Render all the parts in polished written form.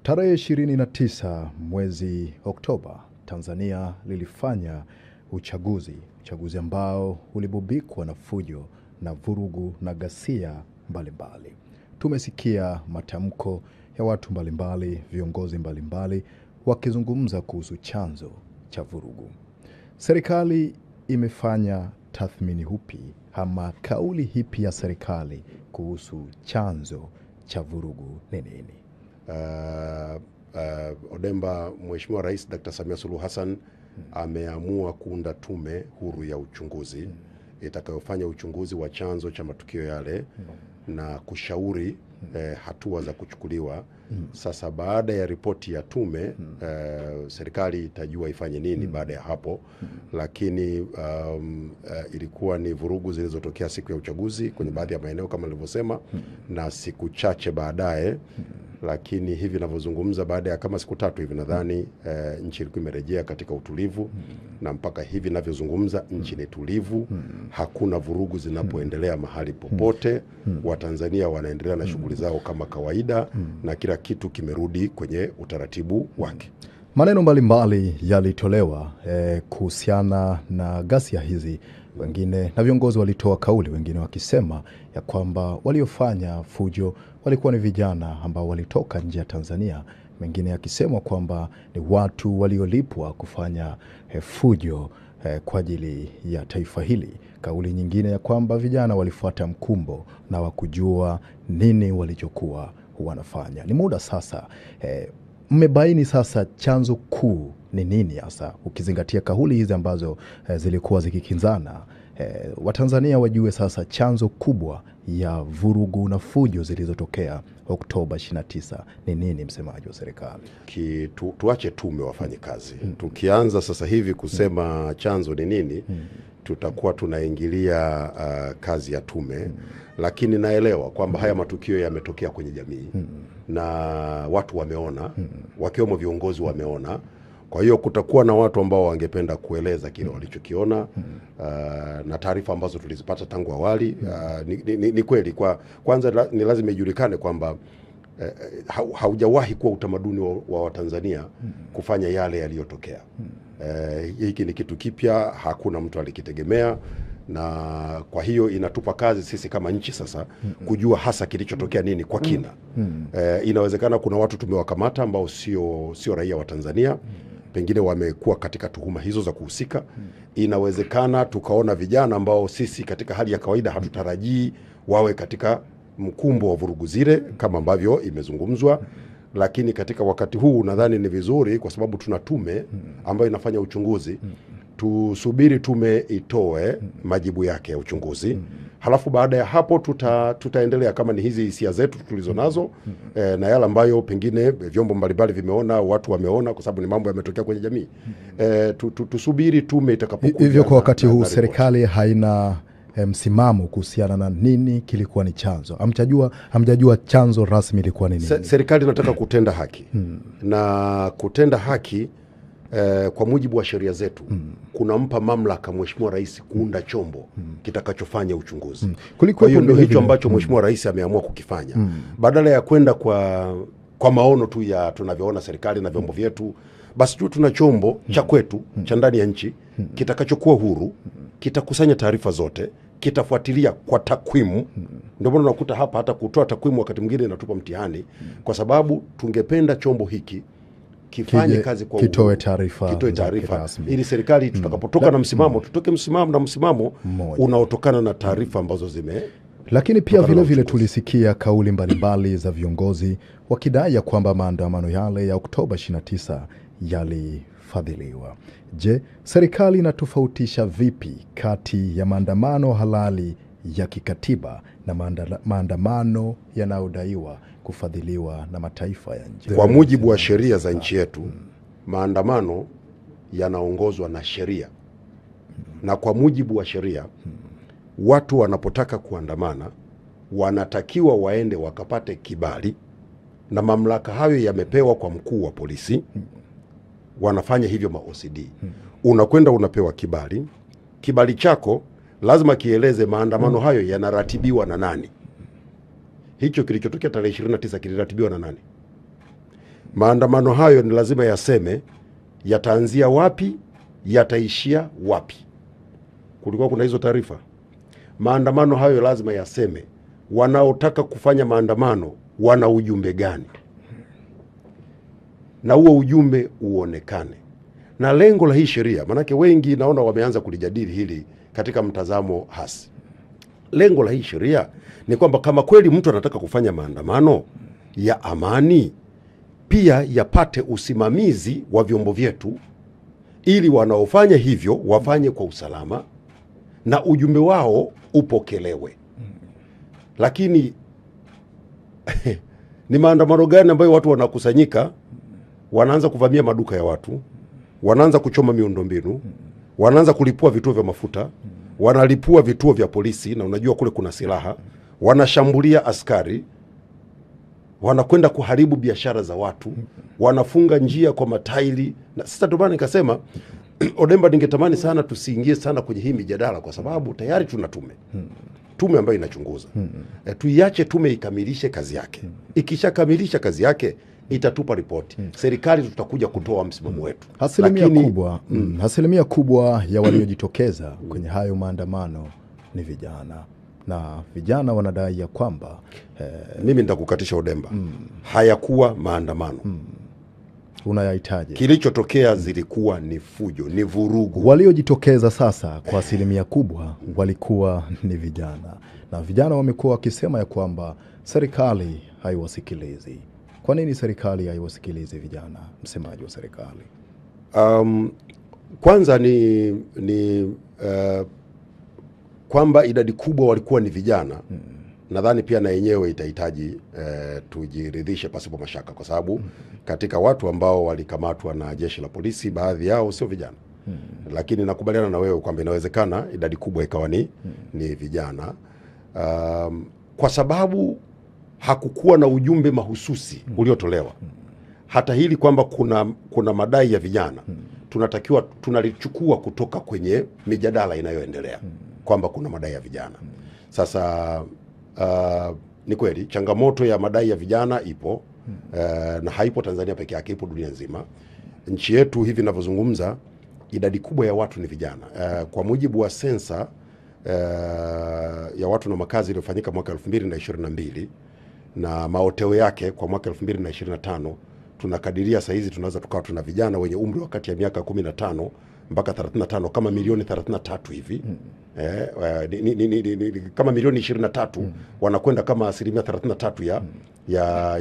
Tarehe 29 mwezi Oktoba, Tanzania lilifanya uchaguzi ambao ulibubikwa na fujo na vurugu na ghasia mbalimbali. Tumesikia matamko ya watu mbalimbali, viongozi mbalimbali wakizungumza kuhusu chanzo cha vurugu. Serikali imefanya tathmini upi ama kauli hipi ya serikali kuhusu chanzo cha vurugu ni nini? Odemba, Mheshimiwa Rais Dr. Samia Suluhu Hassan ameamua kuunda tume huru ya uchunguzi itakayofanya uchunguzi wa chanzo cha matukio yale na kushauri hatua za kuchukuliwa. Sasa baada ya ripoti ya tume serikali itajua ifanye nini baada ya hapo. Lakini ilikuwa ni vurugu zilizotokea siku ya uchaguzi kwenye baadhi ya maeneo kama nilivyosema, na siku chache baadaye, lakini hivi ninavyozungumza baada ya kama siku 3 hivi nadhani nchi ilikuwa imerejea katika utulivu, na mpaka hivi ninavyozungumza nchi ni tulivu. Hakuna vurugu zinapoendelea mahali popote. Watanzania wanaendelea na shughuli zao kama kawaida, na kila kitu kimerudi kwenye utaratibu wake. Maneno mbalimbali yalitolewa kuhusiana na ghasia hizi. Wengine na viongozi walitoa kauli, wengine wakisema ya kwamba waliofanya fujo walikuwa ni vijana ambao walitoka nje ya Tanzania, wengine akisema kwamba ni watu waliolipwa kufanya fujo kwa ajili ya taifa hili. Kauli nyingine ya kwamba vijana walifuata mkumbo na wakujua nini walichokuwa wanafanya. Ni muda sasa, mmebaini sasa chanzo kuu ni nini hasa, ukizingatia kauli hizi ambazo zilikuwa zikikinzana. Watanzania wajue sasa chanzo kubwa ya vurugu na fujo zilizotokea Oktoba 29 ni nini, msemaji wa serikali? Tuache tume wafanye kazi. Tukianza sasa hivi kusema chanzo ni nini, tutakuwa tunaingilia kazi ya tume. Lakini naelewa kwamba haya matukio yametokea kwenye jamii na watu wameona, wakiwemo viongozi wameona. Kwa hiyo kutakuwa na watu ambao wangependa kueleza kile walichokiona, na taarifa ambazo tulizipata tangu awali. Ni kweli, kwanza ni lazima ijulikane kwamba haujawahi kuwa utamaduni wa Watanzania kufanya yale yaliyotokea. Hiki ni kitu kipya, hakuna mtu alikitegemea, na kwa hiyo inatupa kazi sisi kama nchi sasa kujua hasa kilichotokea nini kwa kina. Inawezekana kuna watu tumewakamata ambao sio raia wa Tanzania, pengine wamekuwa katika tuhuma hizo za kuhusika. Inawezekana tukaona vijana ambao sisi katika hali ya kawaida hatutarajii wawe katika mkumbo wa vurugu zile kama ambavyo imezungumzwa. Lakini katika wakati huu nadhani ni vizuri, kwa sababu tuna tume ambayo inafanya uchunguzi, tusubiri tume itoe majibu yake ya uchunguzi. Halafu baada ya hapo tutaendelea kama ni hizi hisia zetu tulizo nazo, na yale ambayo pengine vyombo mbalimbali vimeona, watu wameona, kwa sababu ni mambo yametokea kwenye jamii. Tusubiri tume itakapokuja. Hivyo kwa wakati huu serikali haina msimamo kuhusiana na nini kilikuwa ni chanzo. Hamjajua chanzo rasmi ilikuwa ni nini. Serikali inataka kutenda haki. Na kutenda haki kwa mujibu wa sheria zetu kunampa mamlaka Mheshimiwa Rais kuunda chombo kitakachofanya uchunguzi. Kwa hiyo ndio hicho ambacho Mheshimiwa Rais ameamua kukifanya. Badala ya kwenda kwa maono tu ya tunavyoona serikali na vyombo vyetu, basi tu tuna chombo cha kwetu cha ndani ya nchi kitakachokuwa huru, kitakusanya taarifa zote, kitafuatilia kwa takwimu. Ndio maana unakuta hapa hata kutoa takwimu wakati mwingine inatupa mtihani, kwa sababu tungependa chombo hiki kifanye kazi kwa kitoe taarifa ili serikali tutakapotoka na msimamo tutoke msimamo unaotokana na taarifa ambazo Lakini pia vile tulisikia kauli mbalimbali za viongozi wakidai ya kwamba maandamano yale ya Oktoba 29 yalifadhiliwa. Je, serikali inatofautisha vipi kati ya maandamano halali ya kikatiba na maandamano yanayodaiwa kufadhiliwa na mataifa ya nje? Kwa mujibu wa sheria za nchi yetu, maandamano yanaongozwa na sheria. Na kwa mujibu wa sheria, watu wanapotaka kuandamana wanatakiwa waende wakapate kibali, na mamlaka hayo yamepewa kwa mkuu wa polisi. Wanafanya hivyo ma-OCD. Unakwenda unapewa kibali. Kibali chako lazima kieleze maandamano hayo yanaratibiwa na nani. Hicho kilichotokea tarehe 29 kiliratibiwa na nani? Maandamano hayo ni lazima yaseme yataanzia wapi, yataishia wapi. Kulikuwa kuna hizo taarifa. Maandamano hayo lazima yaseme wanaotaka kufanya maandamano wana ujumbe gani, na huo ujumbe uonekane. Na lengo la hii sheria, manake wengi naona wameanza kulijadili hili katika mtazamo hasi. Lengo la hii sheria ni kwamba kama kweli mtu anataka kufanya maandamano ya amani, pia yapate usimamizi wa vyombo vyetu, ili wanaofanya hivyo wafanye kwa usalama na ujumbe wao upokelewe. Lakini ni maandamano gani ambayo watu wanakusanyika, wanaanza kuvamia maduka ya watu, wanaanza kuchoma miundombinu, wanaanza kulipua vituo vya mafuta, wanalipua vituo vya polisi, na unajua kule kuna silaha, wanashambulia askari, wanakwenda kuharibu biashara za watu, wanafunga njia kwa matairi. Na sasa ndio maana nikasema Odemba, ningetamani sana tusiingie sana kwenye hii mijadala, kwa sababu tayari tuna tume ambayo inachunguza. Tuiache tume ikamilishe kazi yake. Ikishakamilisha kazi yake itatupa ripoti. Serikali tutakuja kutoa msimamo wetu. Asilimia kubwa ya waliojitokeza kwenye hayo maandamano ni vijana, na vijana wanadai ya kwamba mimi nitakukatisha Odemba, hayakuwa maandamano. Unayahitaji. Kilichotokea zilikuwa ni fujo, ni vurugu. Waliojitokeza sasa kwa asilimia kubwa walikuwa ni vijana, na vijana wamekuwa wakisema ya kwamba serikali haiwasikilizi. Kwa nini serikali haiwasikilizi vijana, msemaji wa serikali? Kwanza ni kwamba idadi kubwa walikuwa ni vijana. Nadhani pia na yenyewe itahitaji tujiridhishe pasipo mashaka, kwa sababu katika watu ambao walikamatwa na jeshi la polisi, baadhi yao sio vijana. Lakini nakubaliana na wewe kwamba inawezekana idadi kubwa ikawa ni vijana, kwa sababu hakukuwa na ujumbe mahususi uliotolewa. Hata hili kwamba kuna madai ya vijana, tunatakiwa tunalichukua kutoka kwenye mijadala inayoendelea kwamba kuna madai ya vijana. Sasa ni kweli changamoto ya madai ya vijana ipo, na haipo Tanzania peke yake, ipo dunia nzima. Nchi yetu hivi ninavyozungumza, idadi kubwa ya watu ni vijana. Kwa mujibu wa sensa ya watu na makazi iliyofanyika mwaka 2022 na maoteo yake kwa mwaka 2025, tunakadiria saa hizi tunaweza tukawa tuna vijana wenye umri wa kati ya miaka 15 mpaka 35 kama milioni 33 hivi. Kama milioni 23 wanakwenda kama asilimia 33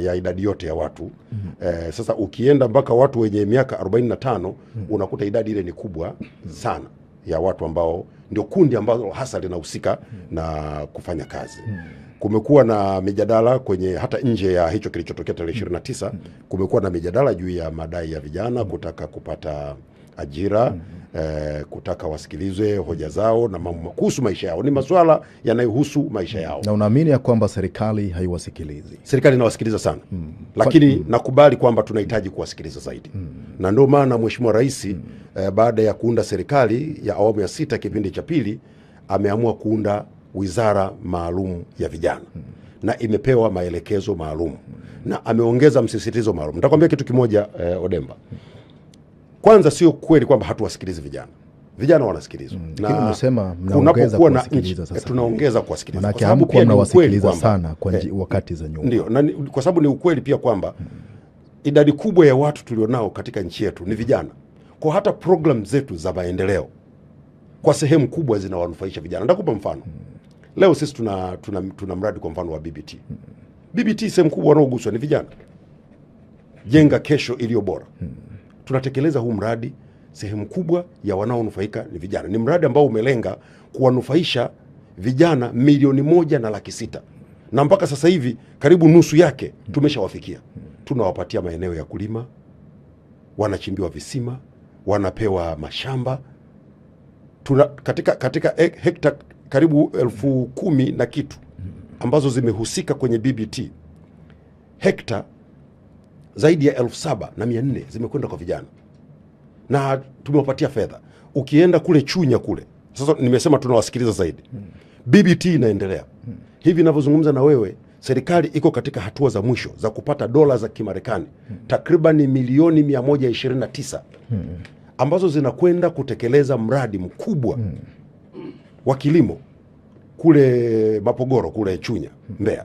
ya idadi yote ya watu. Sasa ukienda mpaka watu wenye miaka 45 unakuta idadi ile ni kubwa sana ya watu ambao ndio kundi ambalo hasa linahusika na kufanya kazi. Kumekuwa na mijadala kwenye hata nje ya hicho kilichotokea tarehe 29, kumekuwa na mijadala juu ya madai ya vijana kutaka kupata ajira, kutaka wasikilizwe hoja zao na mambo kuhusu maisha yao. Ni masuala yanayohusu maisha yao. Na unaamini ya kwamba serikali haiwasikilizi? Serikali inawasikiliza sana. Lakini nakubali kwamba tunahitaji kuwasikiliza zaidi. Na ndio maana Mheshimiwa Rais baada ya kuunda serikali ya awamu ya 6 kipindi cha pili, ameamua kuunda wizara maalum ya vijana, na imepewa maelekezo maalum, na ameongeza msisitizo maalum. Nitakwambia kitu kimoja, Odemba. Kwanza, sio kweli kwamba hatuwasikilizi vijana. Vijana wanasikilizwa. Na unasema mnaongeza kuwasikiliza sasa. Tunaongeza kuwasikiliza. Maana sababu pia mnawasikiliza sana kwa wakati za nyuma. Ndio, na kwa sababu ni ukweli pia kwamba idadi kubwa ya watu tulionao katika nchi yetu ni vijana. Kwa hata program zetu za maendeleo kwa sehemu kubwa zinawanufaisha vijana. Nitakupa mfano. Leo sisi tuna mradi kwa mfano wa BBT. BBT sehemu kubwa wanaoguswa ni vijana. Jenga kesho iliyo bora. Tunatekeleza huu mradi, sehemu kubwa ya wanaonufaika ni vijana. Ni mradi ambao umelenga kuwanufaisha vijana 1.6 milioni, na mpaka sasa hivi karibu nusu yake tumeshawafikia. Tunawapatia maeneo ya kulima, wanachimbiwa visima, wanapewa mashamba. Katika hekta karibu 10,000 na kitu ambazo zimehusika kwenye BBT, hekta zaidi ya 7,400 zimekwenda kwa vijana, na tumewapatia fedha. Ukienda kule Chunya kule, sasa nimesema tunawasikiliza zaidi. BBT inaendelea. Hivi ninavyozungumza na wewe, serikali iko katika hatua za mwisho za kupata dola za Kimarekani takriban milioni 129 ambazo zinakwenda kutekeleza mradi mkubwa wa kilimo kule Mapogoro, kule Chunya, Mbeya.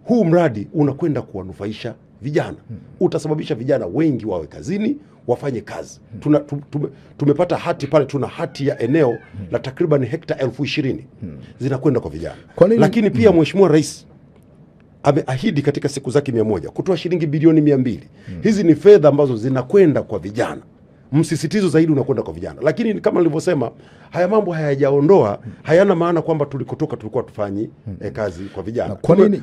Huu mradi unakwenda kuwanufaisha vijana, utasababisha vijana wengi wawe kazini, wafanye kazi. Tumepata hati pale, tuna hati ya eneo la takriban hekta 20,000 zinakwenda kwa vijana. Lakini pia Mheshimiwa Rais ameahidi katika siku zake 100 kutoa shilingi bilioni 200. Hizi ni fedha ambazo zinakwenda kwa vijana. Msisitizo zaidi unakwenda kwa vijana. Lakini kama nilivyosema, haya mambo hayajaondoa, hayana maana kwamba tulikotoka tulikuwa tufanyi kazi kwa vijana. Kwa nini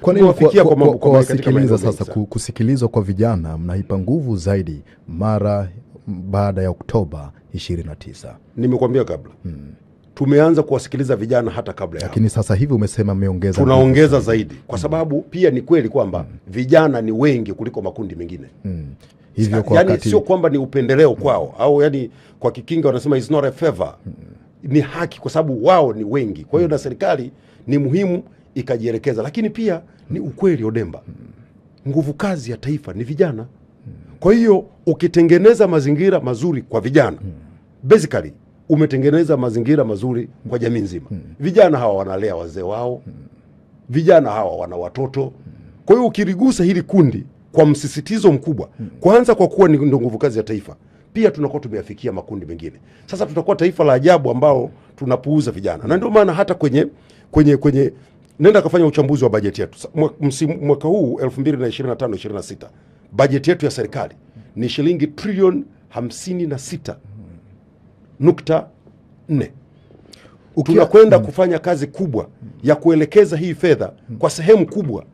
kwa wasikiliza sasa kusikilizwa kwa vijana mnaipa nguvu zaidi mara baada ya Oktoba 29? Nimekuambia kabla. Tumeanza kuwasikiliza vijana hata kabla ya. Lakini sasa hivi umesema mmeongeza. Tunaongeza zaidi kwa sababu pia ni kweli kwamba vijana ni wengi kuliko makundi mengine. Hivyo kwa yani sio kwamba ni upendeleo kwao au yani kwa Kikinga wanasema is not a favor. Ni haki kwa sababu wao ni wengi. Kwa hiyo na serikali ni muhimu ikajielekeza, lakini pia ni ukweli Odemba. Nguvu kazi ya taifa ni vijana. Kwa hiyo ukitengeneza mazingira mazuri kwa vijana, basically umetengeneza mazingira mazuri kwa jamii nzima. Vijana hawa wanalea wazee wao. Vijana hawa wana watoto. Kwa hiyo ukirigusa hili kundi kwa msisitizo mkubwa, kwanza kwa kuwa ni nguvu kazi ya taifa, pia tunakuwa tumeyafikia makundi mengine. Sasa tutakuwa taifa la ajabu ambao tunapuuza vijana. Na ndio maana hata kwenye nenda kafanya uchambuzi wa bajeti yetu. Mwaka huu 2025-26 bajeti yetu ya serikali ni shilingi trilioni 56.4. Tunakwenda kufanya kazi kubwa ya kuelekeza hii fedha kwa sehemu kubwa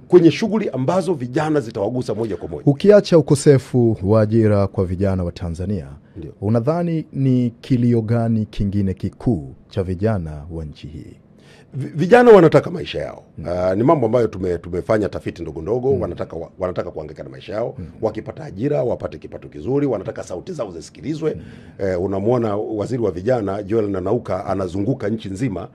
kwenye shughuli ambazo vijana zitawagusa moja kwa moja. Ukiacha ukosefu wa ajira kwa vijana wa Tanzania, unadhani ni kilio gani kingine kikuu cha vijana wa nchi hii? Vijana wanataka maisha yao. Ni mambo ambayo tumefanya tafiti ndogo ndogo. Wanataka kuhangaika na maisha yao. Wakipata ajira wapate kipato kizuri, wanataka sauti zao zisikilizwe. Unamwona waziri wa vijana Joel Nanauka anazunguka nchi nzima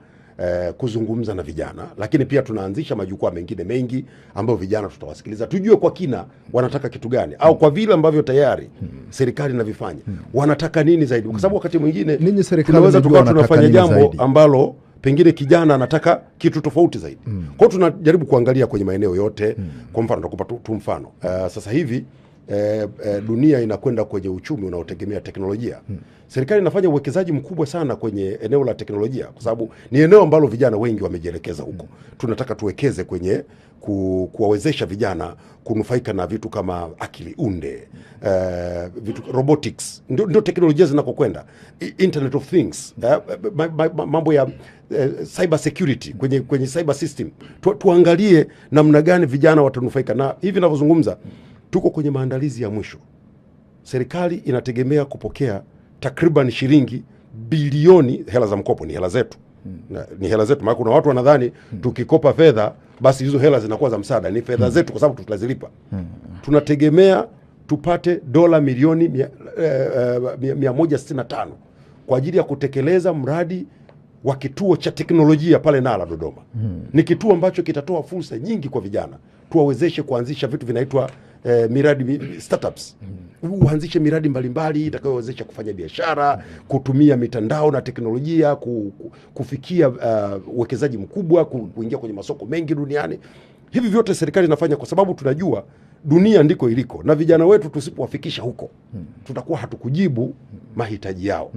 kuzungumza na vijana, lakini pia tunaanzisha majukwaa mengine mengi ambayo vijana tutawasikiliza, tujue kwa kina wanataka kitu gani, au kwa vile ambavyo tayari serikali inavifanya wanataka nini zaidi, kwa sababu wakati mwingine tunaweza tukawa tunafanya jambo ambalo pengine kijana anataka kitu tofauti zaidi. Kwa hiyo tunajaribu kuangalia kwenye maeneo yote. Kwa mfano nitakupa tu mfano. Sasa hivi dunia inakwenda kwenye uchumi unaotegemea teknolojia. Serikali inafanya uwekezaji mkubwa sana kwenye eneo la teknolojia kwa sababu ni eneo ambalo vijana wengi wamejielekeza huko. Tunataka tuwekeze kwenye kuwawezesha vijana kunufaika na vitu kama akili unde, vitu robotics, ndio teknolojia zinakokwenda, Internet of Things, mambo ya cyber security kwenye cyber system. Tuangalie namna gani vijana watanufaika, na hivi ninavyozungumza tuko kwenye maandalizi ya mwisho. Serikali inategemea kupokea takriban shilingi bilioni, hela za mkopo, ni hela zetu. Ni hela zetu, maana kuna watu wanadhani tukikopa fedha basi hizo hela zinakuwa za msaada. Ni fedha zetu kwa sababu tutazilipa. Tunategemea tupate dola milioni 165 kwa ajili ya kutekeleza mradi wa kituo cha teknolojia pale Nala Dodoma. Ni kituo ambacho kitatoa fursa nyingi kwa vijana. Tuwawezeshe kuanzisha vitu vinaitwa miradi startups. Uanzishe miradi mbalimbali itakayowezesha kufanya biashara, kutumia mitandao na teknolojia, kufikia uwekezaji mkubwa, kuingia kwenye masoko mengi duniani. Hivi vyote serikali inafanya kwa sababu tunajua dunia ndiko iliko, na vijana wetu tusipowafikisha huko tutakuwa hatukujibu mahitaji yao.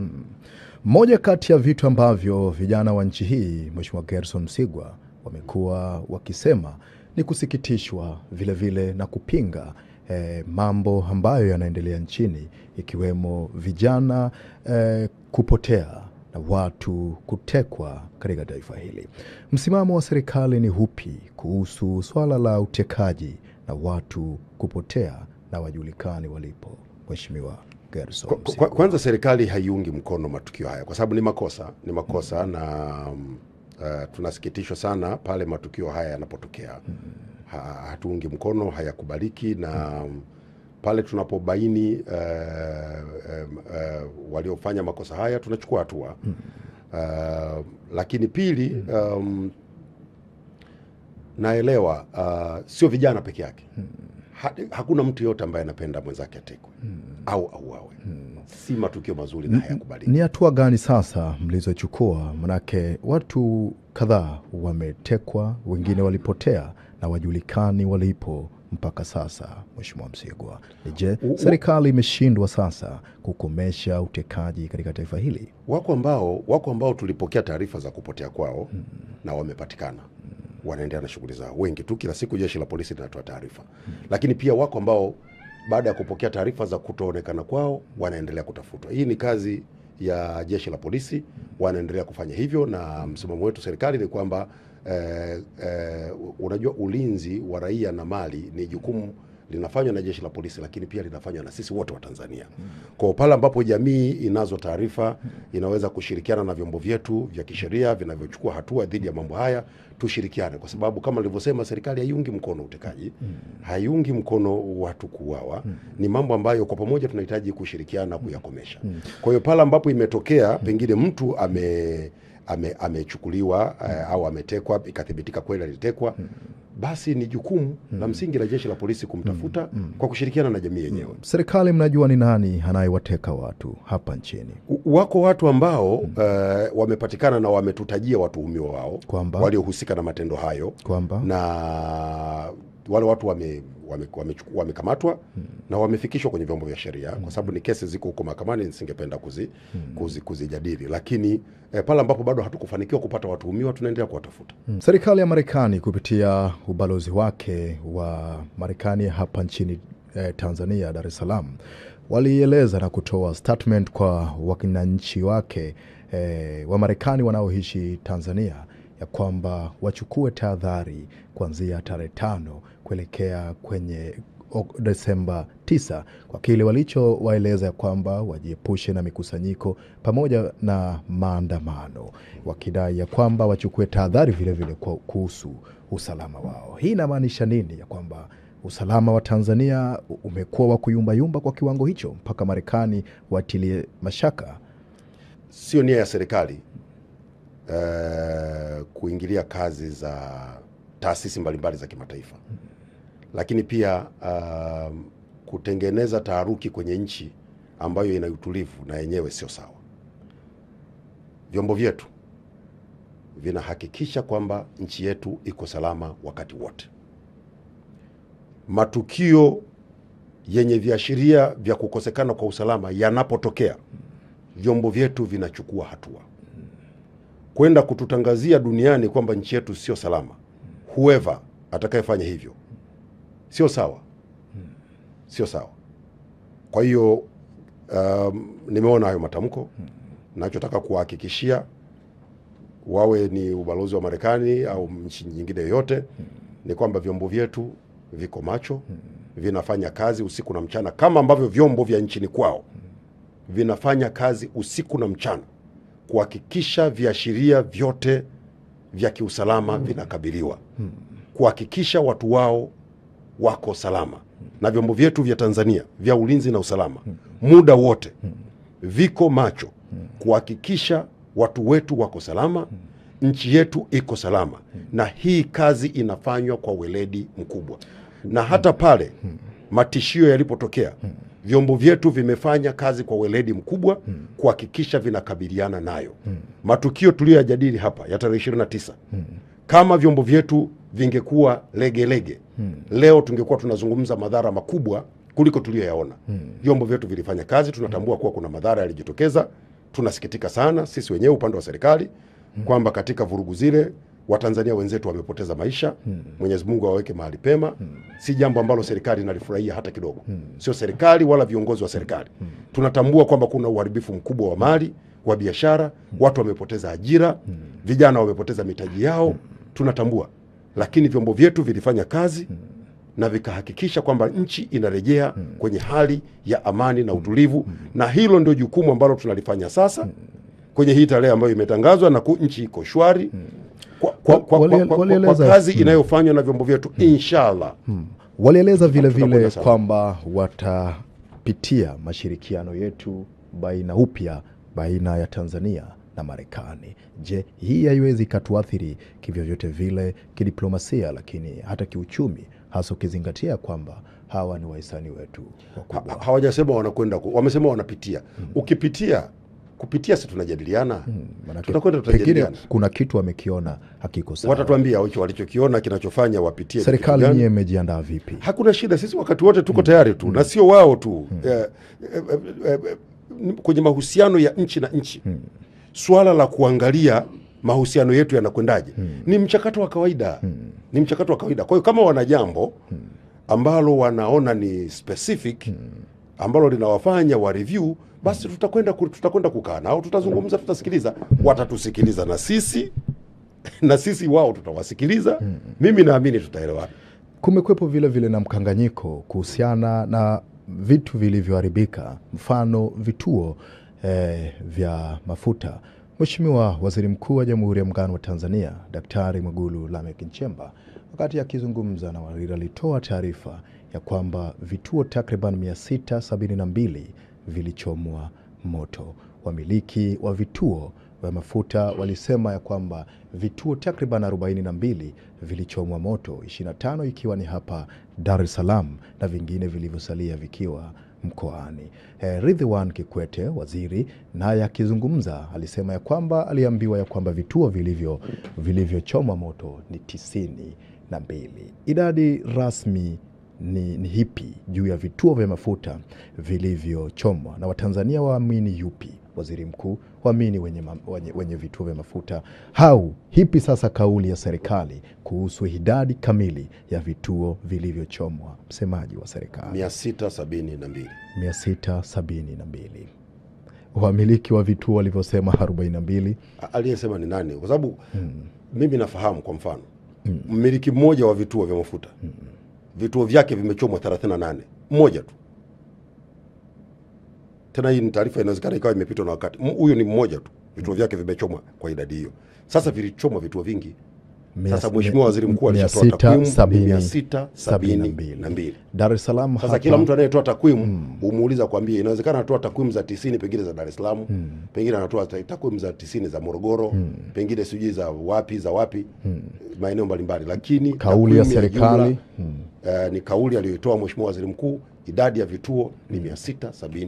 Moja kati ya vitu ambavyo vijana wa nchi hii, Mheshimiwa Gerson Msigwa, wamekuwa wakisema ni kusikitishwa vile na kupinga mambo ambayo yanaendelea nchini, ikiwemo vijana kupotea na watu kutekwa katika taifa hili. Msimamo wa serikali ni upi kuhusu swala la utekaji na watu kupotea na wajulikani walipo, Mheshimiwa Gerson Msigwa? Kwanza serikali haiungi mkono matukio haya kwa sababu ni makosa na tunasikitishwa sana pale matukio haya yanapotokea. Hatuungi mkono, hayakubaliki, na pale tunapobaini waliofanya makosa haya tunachukua hatua. Lakini pili, naelewa sio vijana peke yake. Hakuna mtu yote ambaye anapenda mwenzake atekwe au auawe. Si matukio mazuri na hayakubaliki. Ni hatua gani sasa mlizochukua? Manake watu kadhaa wametekwa, wengine walipotea na wajulikani walipo mpaka sasa. Mheshimiwa Msigwa, je, serikali imeshindwa sasa kukomesha utekaji katika taifa hili? Wako ambao tulipokea taarifa za kupotea kwao na wamepatikana. Wanaendelea na shughuli zao. Wengi tu, kila siku jeshi la polisi linatoa taarifa. Lakini pia wako ambao baada ya kupokea taarifa za kutoonekana kwao wanaendelea kutafutwa. Hii ni kazi ya jeshi la polisi, wanaendelea kufanya hivyo, na msimamo wetu serikali ni kwamba unajua, ulinzi wa raia na mali ni jukumu linafanywa na jeshi la polisi, lakini pia linafanywa na sisi wote wa Tanzania. Kwa pale ambapo jamii inazo taarifa, inaweza kushirikiana na vyombo vyetu vya kisheria vinavyochukua hatua dhidi ya mambo haya, tushirikiane, kwa sababu kama nilivyosema, serikali haiungi mkono utekaji, haiungi mkono watu kuuawa. Ni mambo ambayo kwa pamoja tunahitaji kushirikiana kuyakomesha. Kwa hiyo pale ambapo imetokea pengine mtu amechukuliwa au ametekwa, ikathibitika kweli alitekwa, basi ni jukumu la msingi la jeshi la polisi kumtafuta kwa kushirikiana na jamii yenyewe. Serikali, mnajua ni nani anayewateka watu hapa nchini? Wako watu ambao wamepatikana na wametutajia watuhumiwa wao waliohusika na matendo hayo, na wale watu wamekamatwa na wamefikishwa kwenye vyombo vya sheria, kwa sababu ni kesi ziko huko mahakamani, nisingependa kuzijadili. Lakini pale ambapo bado hatukufanikiwa kupata watuhumiwa, tunaendelea kuwatafuta. Serikali ya Marekani kupitia ubalozi wake wa Marekani hapa nchini Tanzania, Dar es Salaam, walieleza na kutoa statement kwa wananchi wake wa Marekani wanaoishi Tanzania ya kwamba wachukue tahadhari kuanzia tarehe 5 kuelekea kwenye Desemba 9, kwa kile walichowaeleza ya kwamba wajiepushe na mikusanyiko pamoja na maandamano, wakidai ya kwamba wachukue tahadhari vile vile kuhusu usalama wao. Hii inamaanisha nini? Ya kwamba usalama wa Tanzania umekuwa wa kuyumbayumba kwa kiwango hicho mpaka Marekani watilie mashaka? Sio nia ya serikali kuingilia kazi za taasisi mbalimbali za kimataifa, lakini pia kutengeneza taharuki kwenye nchi ambayo ina utulivu na yenyewe sio sawa. Vyombo vyetu vinahakikisha kwamba nchi yetu iko salama wakati wote. Matukio yenye viashiria vya kukosekana kwa usalama yanapotokea, vyombo vyetu vinachukua hatua. Kwenda kututangazia duniani kwamba nchi yetu sio salama, whoever atakayefanya hivyo, sio sawa. Sio sawa. Kwa hiyo nimeona hayo matamko. Nachotaka kuhakikishia, wawe ni ubalozi wa Marekani au nchi nyingine yoyote, ni kwamba vyombo vyetu viko macho, vinafanya kazi usiku na mchana, kama ambavyo vyombo vya nchini kwao vinafanya kazi usiku na mchana kuhakikisha viashiria vyote vya kiusalama vinakabiliwa, kuhakikisha watu wao wako salama. Na vyombo vyetu vya Tanzania vya ulinzi na usalama muda wote viko macho kuhakikisha watu wetu wako salama, nchi yetu iko salama. Na hii kazi inafanywa kwa weledi mkubwa. Na hata pale matishio yalipotokea, vyombo vyetu vimefanya kazi kwa weledi mkubwa kuhakikisha vinakabiliana nayo. Matukio tuliyoyajadili hapa ya tarehe 29, kama vyombo vyetu vingekuwa legelege, leo tungekuwa tunazungumza madhara makubwa kuliko tuliyoyaona. Vyombo vyetu vilifanya kazi, tunatambua kuwa kuna madhara yalijitokeza. Tunasikitika sana sisi wenyewe upande wa serikali kwamba katika vurugu zile Watanzania wenzetu wamepoteza maisha. Mwenyezi Mungu awaweke mahali pema. Si jambo ambalo serikali inalifurahia hata kidogo. Sio serikali wala viongozi wa serikali. Tunatambua kwamba kuna uharibifu mkubwa wa mali, wa biashara, watu wamepoteza ajira, vijana wamepoteza mitaji yao, tunatambua. Lakini vyombo vyetu vilifanya kazi na vikahakikisha kwamba nchi inarejea kwenye hali ya amani na utulivu, na hilo ndio jukumu ambalo tunalifanya sasa kwenye hii tarehe ambayo imetangazwa, na nchi iko shwari kwa kazi inayofanywa na vyombo vyetu inshallah. Walieleza vile vile kwamba watapitia mashirikiano yetu baina ya Tanzania na Marekani. Je, hii haiwezi ikatuathiri kivyovyote vile kidiplomasia, lakini hata kiuchumi, hasa ukizingatia kwamba hawa ni wahisani wetu wakubwa? Hawajasema wanakwenda, wamesema wanapitia. Kupitia si tunajadiliana, tutakwenda tutajadiliana. Kuna kitu wamekiona hakiko sawa, watatuambia hicho walichokiona kinachofanya wapitie. Serikali yenyewe imejiandaa vipi? Hakuna shida, sisi wakati wote tuko tayari tu, na sio wao tu. Kwenye mahusiano ya nchi na nchi, swala la kuangalia mahusiano yetu yanakwendaje ni mchakato wa kawaida, ni mchakato wa kawaida. Kwa hiyo kama wana jambo ambalo wanaona ni specific ambalo linawafanya wa review, basi tutakwenda kukaa nao, tutazungumza, tutasikiliza, watatusikiliza na sisi wao tutawasikiliza. Mimi naamini tutaelewana. Kumekwepo vile vile na mkanganyiko kuhusiana na vitu vilivyoharibika, mfano vituo vya mafuta. Mheshimiwa Waziri Mkuu wa Jamhuri ya Muungano wa Tanzania Daktari Mwigulu Lameck Nchemba, wakati akizungumza na Warira, alitoa taarifa ya kwamba vituo takriban 672 vilichomwa moto. Wamiliki wa vituo vya mafuta walisema ya kwamba vituo takriban 42 vilichomwa moto, 25 ikiwa ni hapa Dar es Salaam na vingine vilivyosalia vikiwa mkoani. Ridhiwani Kikwete, waziri, naye akizungumza alisema ya kwamba aliambiwa ya kwamba vituo vilivyochomwa moto ni 92. Idadi rasmi ni hipi juu ya vituo vya mafuta vilivyochomwa, na Watanzania waamini yupi? Waziri Mkuu, waamini wenye vituo vya mafuta, au hipi sasa kauli ya serikali kuhusu idadi kamili ya vituo vilivyochomwa? Msemaji wa serikali: 672. Wamiliki wa vituo walivyosema 42. Aliyesema ni nani? Kwa sababu mimi nafahamu, kwa mfano mmiliki mmoja wa vituo vya mafuta vituo vyake vimechomwa 38, mmoja tu. Tena hii ni taarifa inawezekana ikawa imepitwa na wakati. Huyo ni mmoja tu, vituo vyake vimechomwa kwa idadi hiyo. Sasa vilichomwa vituo vingi. Sasa Mheshimiwa Waziri Mkuu alitoa takwimu 672. Dar es Salaam. Sasa kila mtu anayetoa takwimu umuuliza kwambia, inawezekana anatoa takwimu za 90 pengine za Dar es Salaam, pengine anatoa takwimu za 90 za Morogoro, pengine sijui za wapi, maeneo mbalimbali, lakini kauli ya serikali ni kauli aliyoitoa Mheshimiwa Waziri Mkuu. Idadi ya vituo ni 672.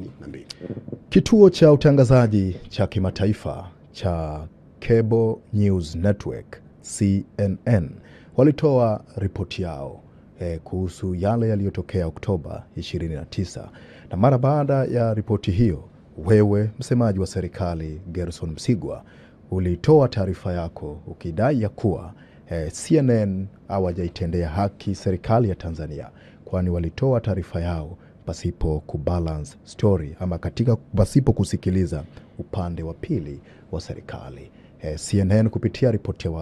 Kituo cha utangazaji cha kimataifa cha Cable News Network CNN walitoa ripoti yao kuhusu yale yaliyotokea Oktoba 29, na mara baada ya ripoti hiyo, wewe msemaji wa serikali Gerson Msigwa ulitoa taarifa yako ukidai ya kuwa CNN hawajaitendea haki serikali ya Tanzania, kwani walitoa taarifa yao pasipo kubalance story, ama pasipo kusikiliza upande wa pili wa serikali. CNN kupitia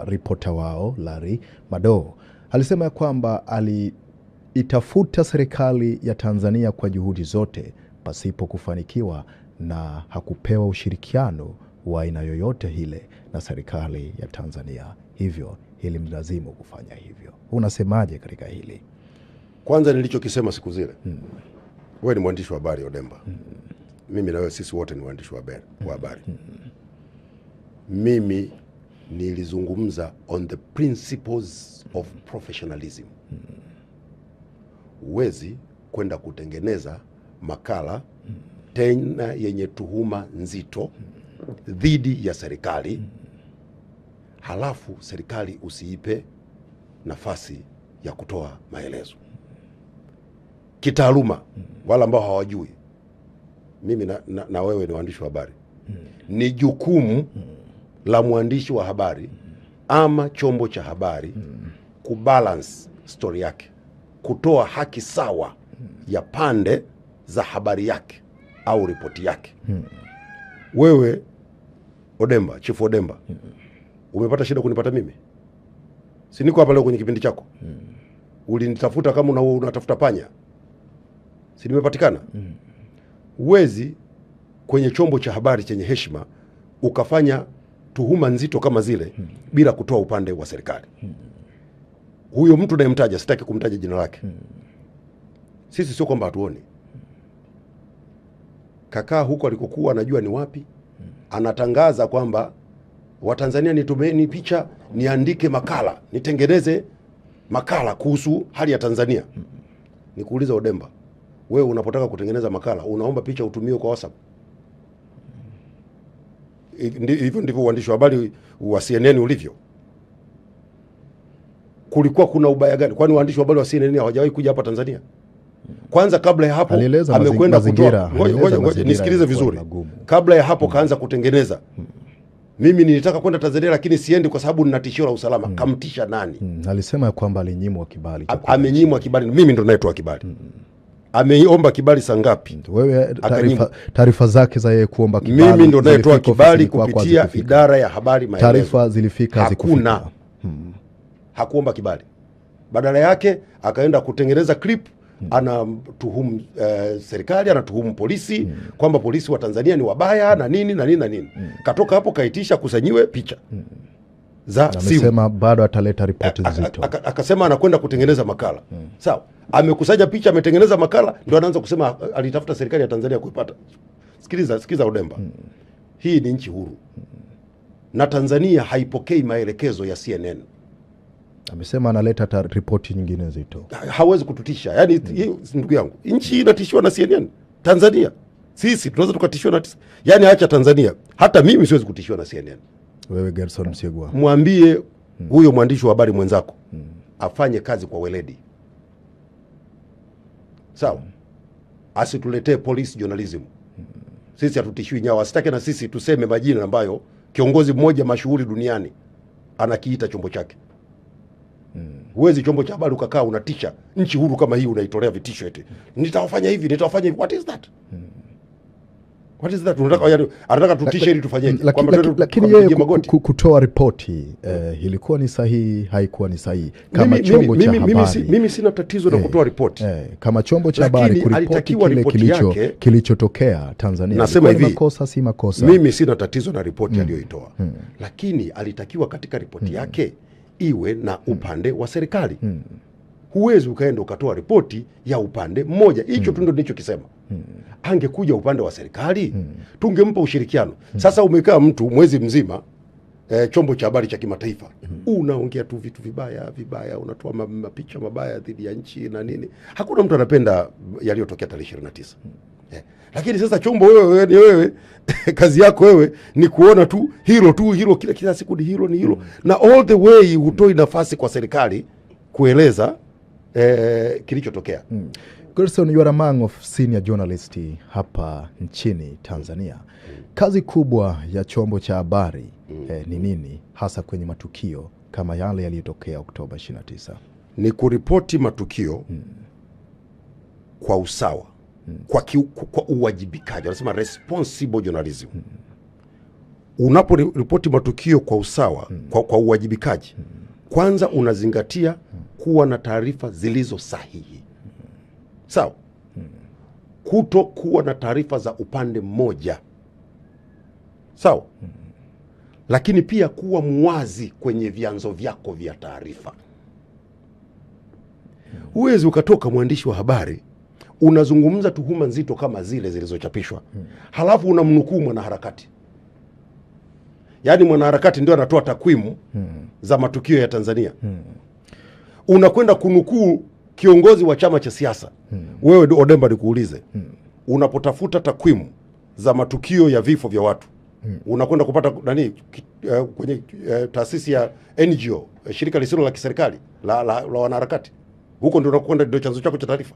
ripota wao Larry Madowo alisema ya kwamba aliitafuta serikali ya Tanzania kwa juhudi zote pasipo kufanikiwa, na hakupewa ushirikiano wa aina yoyote ile na serikali ya Tanzania, hivyo ilimlazimu kufanya hivyo. Unasemaje katika hili? Kwanza nilichokisema siku zile, wewe ni mwandishi wa habari Odemba, mimi na wewe, sisi wote ni waandishi wa habari. Mimi nilizungumza on the principles of professionalism. Huwezi kwenda kutengeneza makala tena yenye tuhuma nzito dhidi ya serikali, halafu serikali usiipe nafasi ya kutoa maelezo kitaaluma. Wala ambao hawajui, mimi na wewe ni waandishi wa habari. Ni jukumu la mwandishi wa habari ama chombo cha habari kubalance story yake, kutoa haki sawa ya pande za habari yake au ripoti yake. Wewe Odemba, Chief Odemba, umepata shida kunipata mimi? Si niko hapa leo kwenye kipindi chako? Ulinitafuta kama unatafuta panya, si nimepatikana? Uwezi kwenye chombo cha habari chenye heshima ukafanya tuhuma nzito kama zile bila kutoa upande wa serikali. Huyo mtu nayemtaja, sitaki kumtaja jina lake, sisi sio kwamba hatuoni. Kakaa huko alikokuwa, anajua ni wapi, anatangaza kwamba Watanzania nitumeeni picha, niandike makala, nitengeneze makala kuhusu hali ya Tanzania. Nikuuliza Odemba, wewe unapotaka kutengeneza makala unaomba picha utumiwe kwa WhatsApp? Hivyo ndivyo uandishi wa habari wa CNN ulivyo. Kulikuwa kuna ubaya gani? Kwani waandishi wa habari wa CNN hawajawahi kuja hapa Tanzania? Kwanza kabla ya hapo amekwenda kutoa, nisikilize vizuri. Kabla ya hapo kaanza kutengeneza. Mimi nilitaka kwenda Tanzania lakini siendi kwa sababu nina tishio la usalama. Kamtisha nani? Alisema kwamba alinyimwa kibali. Amenyimwa kibali. Mimi ndo naitoa kibali. Ameomba kibali saa ngapi? Wewe taarifa zake za yeye kuomba kibali. Mimi ndo naitoa kibali kupitia idara ya habari Maelezo. Taarifa zilifika hakuna. Hakuomba kibali. Badala yake akaenda kutengeneza clip, anatuhumu serikali, anatuhumu polisi kwamba polisi wa Tanzania ni wabaya na nini na nini na nini. Katoka hapo kaitisha kusanyiwe picha za simu. Amesema bado ataleta ripoti nzito. Akasema anakwenda kutengeneza makala. Sawa. Amekusanya picha, ametengeneza makala, ndio anaanza kusema alitafuta serikali ya Tanzania kuipata. Sikiza Odemba. Hii ni nchi huru. Na Tanzania haipokei maelekezo ya CNN. Amesema analeta ripoti nyingine nzito. Hawezi kututisha. Yaani ndugu yangu, nchi inatishiwa na CNN. Tanzania sisi tunaweza tukatishiwa na yaani acha Tanzania. Hata mimi siwezi kutishiwa na CNN. Wewe Gerson Msigwa, mwambie huyo mwandishi wa habari mwenzako afanye kazi kwa weledi. Sawa? Asituletee police journalism. Sisi hatutishiwi nyawa. Asitake na sisi tuseme majina ambayo kiongozi mmoja mashuhuri duniani anakiita chombo chake. Huwezi chombo cha habari ukakaa unatisha nchi huru kama hii, unaitolea vitisho eti nitawafanya hivi, nitawafanya hivi. What is that? What is that? Anataka tutishe ili tufanyeje? Lakini yeye kutoa ripoti ilikuwa ni sahihi, haikuwa ni sahihi kama chombo cha habari. Mimi sina tatizo na kutoa ripoti. Kama chombo cha habari kuripoti kile kilichotokea Tanzania. Nasema hivi, makosa si makosa. Mimi sina tatizo na ripoti aliyoitoa. Lakini alitakiwa katika ripoti yake iwe na upande wa serikali. Huwezi ukaenda ukatoa ripoti ya upande mmoja. Hicho tu ndio nilichokisema. Angekuja upande wa serikali, tungempa ushirikiano. Sasa umekaa mtu mwezi mzima, chombo cha habari cha kimataifa, unaongea tu vitu vibaya, unatoa mapicha mabaya dhidi ya nchi na nini. Hakuna mtu anapenda yaliyotokea tarehe 29. Lakini sasa chombo wewe kazi yako wewe ni kuona tu hilo kila siku ni hilo na all the way hutoi nafasi kwa serikali kueleza kilichotokea. Gerson, you are among of senior journalists hapa nchini Tanzania. Kazi kubwa ya chombo cha habari ni nini hasa kwenye matukio kama yale yaliyotokea Oktoba 29? Ni kuripoti matukio kwa usawa, kwa uwajibikaji. Wanasema responsible journalism. Unaporipoti matukio kwa usawa, kwa uwajibikaji, kwanza unazingatia kuwa na taarifa zilizo sahihi. Sawa? Kuto kuwa na taarifa za upande mmoja. Sawa? Lakini pia kuwa muwazi kwenye vyanzo vyako vya taarifa. Huwezi ukatoka mwandishi wa habari unazungumza tuhuma nzito kama zile zilizochapishwa, halafu unamnukuu mwanaharakati. Yaani mwanaharakati ndio anatoa takwimu za matukio ya Tanzania. Unakwenda kunukuu kiongozi wa chama cha siasa. Wewe Odemba nikuulize, unapotafuta takwimu za matukio ya vifo vya watu, unakwenda kupata nani kwenye taasisi ya NGO, shirika lisilo la kiserikali la wanaharakati? Huko ndio unakwenda, ndio chanzo chako cha taarifa.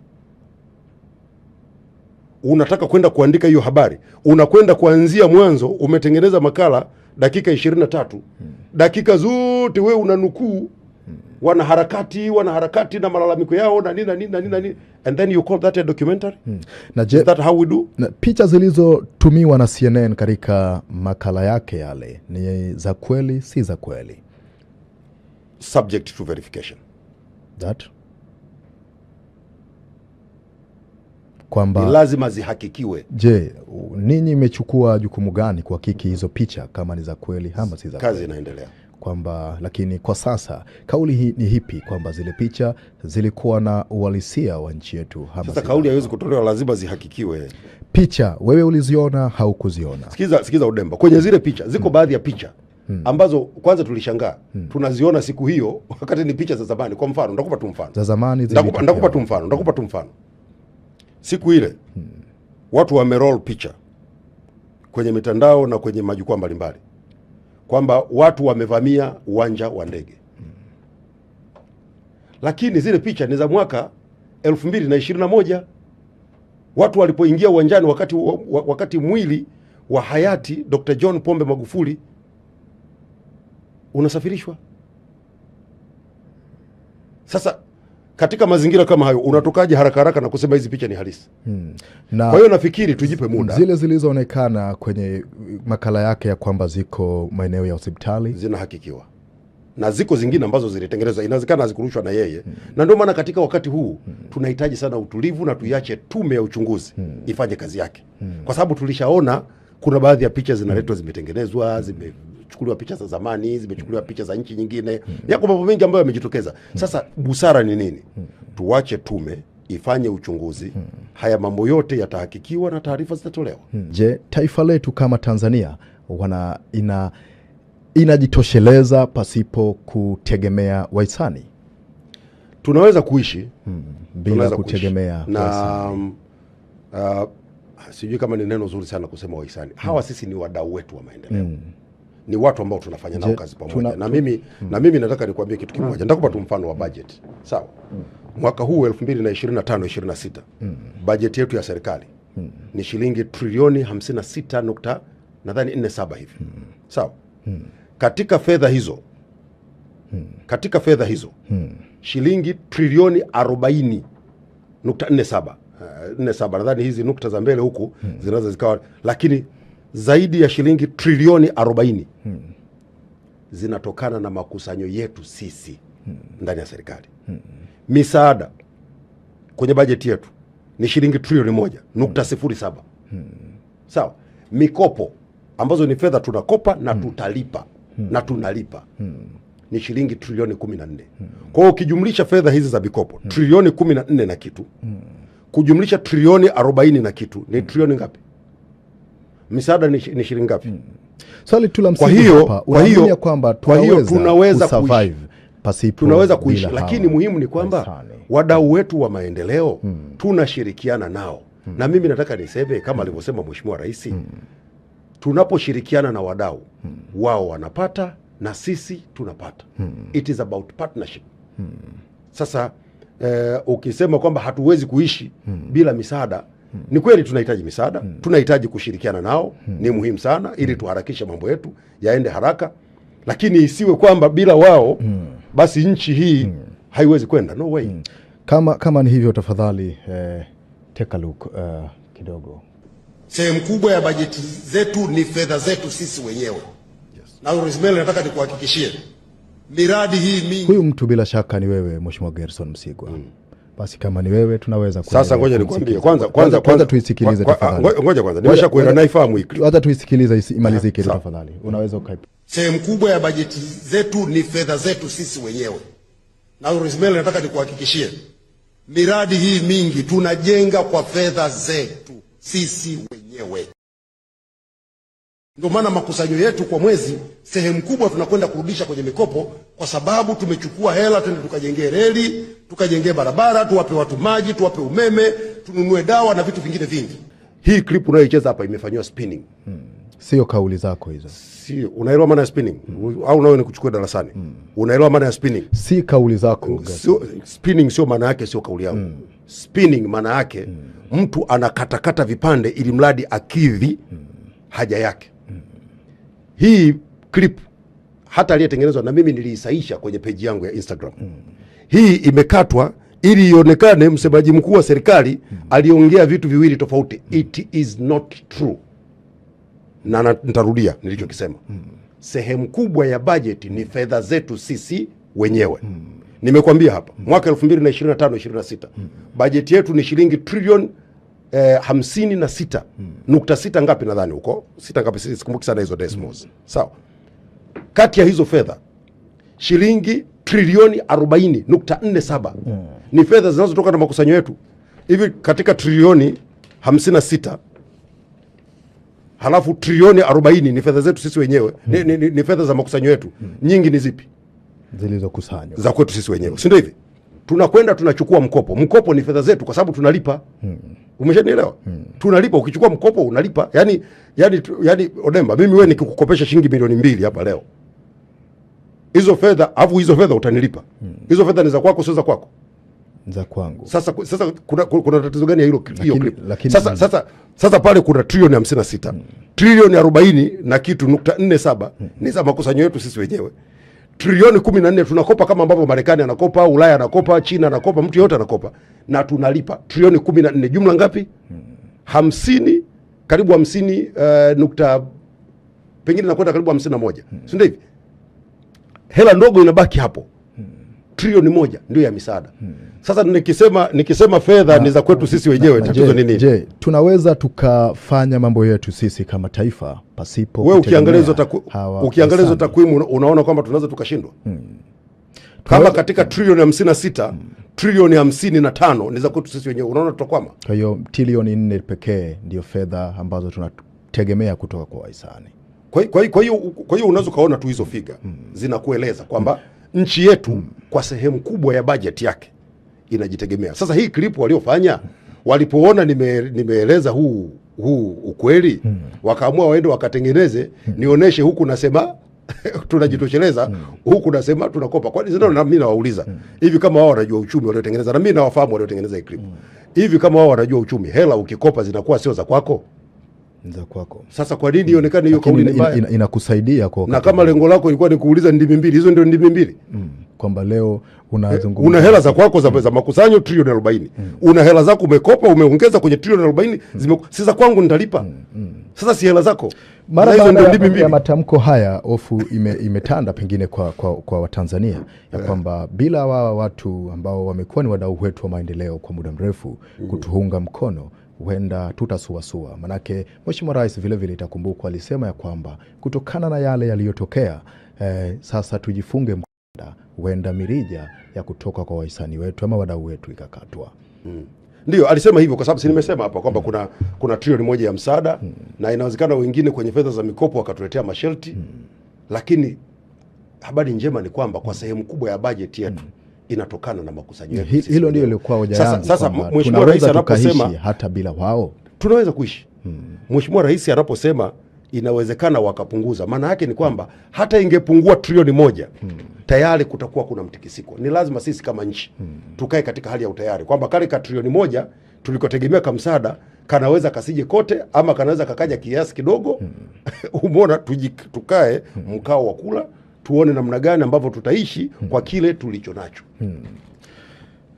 Unataka kwenda kuandika hiyo habari, unakwenda kuanzia mwanzo, umetengeneza makala dakika 23. Dakika zote wewe unanukuu wanaharakati na malalamiko yao na nini, and then you call that a documentary? Is that how we do? Picha zilizotumiwa na CNN katika makala yake yale ni za kweli, si za kweli? Subject to verification. That kwamba ni lazima zihakikiwe. Je, ninyi imechukua jukumu gani kuhakiki hizo picha kama ni za kweli ama si za kweli? Kazi inaendelea. kwamba, lakini kwa sasa kauli hii ni hipi kwamba zile picha zilikuwa na uhalisia wa nchi yetu? Sasa kauli haiwezi kutolewa, lazima zihakikiwe. Picha wewe uliziona, haukuziona? Sikiza Udemba, kwenye zile picha ziko baadhi ya picha ambazo kwanza tulishangaa tunaziona siku hiyo wakati ni picha za zamani. Kwa mfano, ndakupa tu mfano za zamani, ndakupa tu mfano. Siku ile watu wameroll picha kwenye mitandao na kwenye majukwaa mbalimbali kwamba watu wamevamia uwanja wa ndege, lakini zile picha ni za mwaka 2021 watu walipoingia uwanjani wakati mwili wa hayati Dr. John Pombe Magufuli unasafirishwa. Sasa katika mazingira kama hayo unatokaje haraka na kusema hizi picha ni halisi? Kwa hiyo nafikiri tujipe muda. Zile zilizoonekana kwenye makala yake ya kwamba ziko maeneo ya hospitali zinahakikiwa, na ziko zingine ambazo zilitengenezwa, inawezekana hazikurushwa na yeye. Na ndio maana katika wakati huu tunahitaji sana utulivu na tuiache tume ya uchunguzi ifanye kazi yake, kwa sababu tulishaona kuna baadhi ya picha zinaletwa zimetengenezwa, zimechukuliwa picha za zamani, zimechukuliwa picha za nchi nyingine. Yako mambo mengi ambayo yamejitokeza. Sasa busara ni nini? Tuache tume ifanye uchunguzi. Haya mambo yote yatahakikiwa na taarifa zitatolewa. Je, taifa letu kama Tanzania inajitosheleza pasipo kutegemea wahisani? Tunaweza kuishi bila kutegemea na sijui kama ni neno zuri sana kusema wahisani. Hawa sisi ni wadau wetu wa maendeleo. Ni watu ambao tunafanya nao kazi pamoja. Na mimi nataka nikwambie kitu kimoja. Nitakupa tu mfano wa budget. Sawa. Mwaka huu 2025-26 budget yetu ya serikali ni shilingi trilioni 56.47 hivi. Sawa. Katika fedha hizo shilingi trilioni 40.47 nadhani hizi nukta za mbele huku zinaweza zikawa, lakini zaidi ya shilingi trilioni 40 zinatokana na makusanyo yetu sisi ndani ya serikali. Misaada kwenye bajeti yetu ni shilingi trilioni 1.07. Sawa. Mikopo ambazo ni fedha tunakopa na tutalipa na tunalipa ni shilingi trilioni 14. Kwa hiyo ukijumlisha fedha hizi za mikopo trilioni 14 na kitu kujumlisha trilioni 40 na kitu ni trilioni ngapi? Misaada ni shilingi ngapi? Swali tu la msingi hapa, unaamini kwamba tunaweza kusurvive pasipo? Tunaweza kuishi, lakini muhimu ni kwamba wadau wetu wa maendeleo tunashirikiana nao. Na mimi nataka niseme kama alivyosema Mheshimiwa Rais, tunaposhirikiana na wadau wao wanapata na sisi tunapata. It is about partnership. Sasa ukisema kwamba hatuwezi kuishi bila misaada, ni kweli tunahitaji misaada, tunahitaji kushirikiana nao, ni muhimu sana ili tuharakishe mambo yetu yaende haraka, lakini isiwe kwamba bila wao basi nchi hii haiwezi kwenda. No way. Kama ni hivyo, tafadhali take a look kidogo. Sehemu kubwa ya bajeti zetu ni fedha zetu sisi wenyewe. Na Rosemary, nataka nikuhakikishie miradi hii mingi. Huyu mtu bila shaka ni wewe Mheshimiwa Gerson Msigwa. Basi kama ni wewe tunaweza sasa, ngoja nikwambie kwanza tuisikilize tafadhali. Ngoja kwanza nimeshakuenda naifahamu hii clip. Hata tuisikilize imalizike tafadhali. Unaweza ukaipa. Sehemu kubwa ya bajeti zetu ni fedha zetu sisi wenyewe. Na Rosemary, nataka nikuhakikishie miradi hii mingi tunajenga kwa fedha zetu sisi wenyewe. Ndio maana makusanyo yetu kwa mwezi sehemu kubwa tunakwenda kurudisha kwenye mikopo, kwa sababu tumechukua hela twende tukajengee reli, tukajengee barabara, tuwape watu maji, tuwape umeme, tununue dawa na vitu vingine vingi. Hii clip unayoicheza hapa imefanywa spinning. Sio kauli zako hizo. Sio, unaelewa maana ya spinning? Au unawe ni kuchukua darasani? Unaelewa maana ya spinning? Si kauli zako. Spinning sio maana yake, sio kauli yangu. Spinning maana yake mtu anakatakata vipande ili mradi akidhi haja yake. Hii clip hata aliyetengenezwa na mimi niliisaisha kwenye page yangu ya Instagram. Hii imekatwa ili ionekane msemaji mkuu wa serikali aliongea vitu viwili tofauti. It is not true. Na nitarudia nilichokisema. Sehemu kubwa ya budget ni fedha zetu sisi wenyewe. Nimekwambia hapa mwaka 2025-26 budget yetu ni shilingi trilioni 56.6 ngapi, nadhani huko 6 ngapi, sikumbuki sana hizo decimals. Sawa. Kati ya hizo fedha shilingi trilioni 40.47 ni fedha zinazotoka na makusanyo yetu. Hivi katika trilioni 56 halafu trilioni 40 ni fedha zetu sisi wenyewe, ni fedha za makusanyo yetu. Nyingi ni zipi? Zilizokusanywa za kwetu sisi wenyewe, si ndio? Hivi tunakwenda tunachukua mkopo. Mkopo ni fedha zetu kwa sababu tunalipa. Umeshanielewa? Tunalipa. Ukichukua mkopo unalipa. Yani Odemba, mimi wewe nikikukopesha shilingi milioni 2 hapa leo, hizo fedha utanilipa. Hizo fedha ni za kwako, sio za kwako? Za kwangu. Sasa kuna tatizo gani ya hilo clip? Sasa pale kuna trilioni 56. Trilioni 40 na kitu .47 ni za makusanyo yetu sisi wenyewe. Trilioni 14 tunakopa kama ambavyo Marekani anakopa, Ulaya anakopa, China anakopa, mtu yote anakopa, na tunalipa trilioni 14. Jumla ngapi? 50, karibu 50 pengine nakwenda karibu 51. Si ndio hivi? Hela ndogo inabaki hapo. Trilioni 1 ndio ya misaada. Sasa nikisema fedha ni za kwetu sisi wenyewe, tatizo ni nini? Je, tunaweza tukafanya mambo yetu sisi kama taifa pasipo? Wewe ukiangalia hizo takwimu unaona kwamba tunaweza tukashindwa? Kama katika trilioni 56, trilioni 55 ni za kwetu sisi wenyewe, unaona tutakwama? Kwa hiyo trilioni 4 pekee ndio fedha ambazo tunategemea kutoka kwa wahisani. Kwa hiyo unaweza kaona tu hizo figa zinakueleza kwamba nchi yetu kwa sehemu kubwa ya bajeti yake inajitegemea. Sasa hii clip waliofanya, walipoona nimeeleza huu ukweli, wakaamua waende wakatengeneze, nioneshe huku nasema tunajitosheleza, huku nasema tunakopa. Kwani na mimi nawauliza, hivi kama wao wanajua uchumi waliotengeneza, na mimi nawafahamu waliotengeneza hii clip, hivi kama wao wanajua uchumi, hela ukikopa zinakuwa sio za kwako? Za kwako. Sasa kwa nini ionekane hiyo kauli ni mbaya? Inakusaidia kwa na kama lengo lako ilikuwa ni kuuliza ndimi mbili, hizo ndio ndimi mbili. Kwamba leo unazungumza una hela za kwako za makusanyo trilioni 40. Una hela zako umekopa, umeongeza kwenye trilioni 40, si za kwangu nitalipa. Sasa si hela zako. Mara baada ya matamko haya, hofu imetanda pengine kwa Watanzania ya kwamba bila watu ambao wamekuwa ni wadau wetu wa maendeleo kwa muda mrefu kutuunga mkono, huenda tutasuasua. Manake Mheshimiwa Rais vile itakumbukwa alisema ya kwamba kutokana na yale yaliyotokea, sasa tujifunge mkanda, huenda mirija ya kutoka kwa wahisani wetu ama wadau wetu ikakatwa. Ndio alisema hivyo kwa sababu si nimesema hapa kwamba kuna trilioni 1 ya msaada, na inawezekana wengine kwenye fedha za mikopo wakatuletea masharti. Lakini habari njema ni kwamba kwa sehemu kubwa ya bajeti yetu inatokana na makusanyo yetu. Hilo ndio lilikuwa hoja yangu. Sasa Mheshimiwa Rais anaposema hata bila wao tunaweza kuishi. Mheshimiwa Rais anaposema inawezekana wakapunguza, maana yake ni kwamba hata ingepungua trilioni 1 tayari kutakuwa kuna mtikisiko. Ni lazima sisi kama nchi tukae katika hali ya utayari kwamba kale ka trilioni 1 tulikotegemea kama msaada kanaweza kasije kote, ama kanaweza kakaja kiasi kidogo. Umeona, tukae mkao wa kula, tuone namna gani ambavyo tutaishi kwa kile tulicho nacho.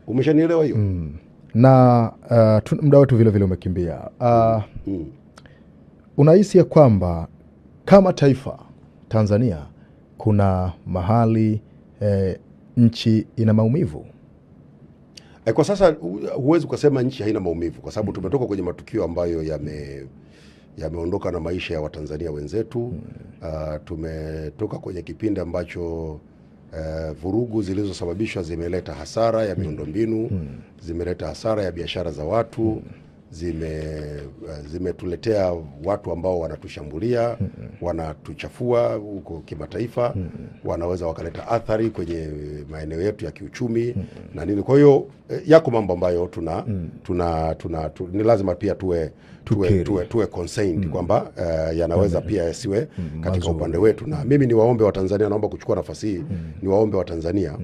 Umeshanielewa hiyo? Na muda wetu vile umekimbia. Unahisi ya kwamba kama taifa Tanzania kuna mahali nchi ina maumivu? Kwa sasa huwezi ukasema nchi haina maumivu, kwa sababu tumetoka kwenye matukio ambayo yameondoka na maisha ya Watanzania wenzetu. Tumetoka kwenye kipindi ambacho vurugu zilizosababishwa zimeleta hasara ya miundombinu, zimeleta hasara ya biashara za watu, zimetuletea watu ambao wanatushambulia, wanatuchafua huko kimataifa, wanaweza wakaleta athari kwenye maeneo yetu ya kiuchumi na nini. Kwa hiyo yako mambo ambayo ni lazima pia tuwe concerned kwamba yanaweza pia yasiwe katika upande wetu. Na mimi ni waombe wa Tanzania, naomba kuchukua nafasi hii ni waombe wa Tanzania,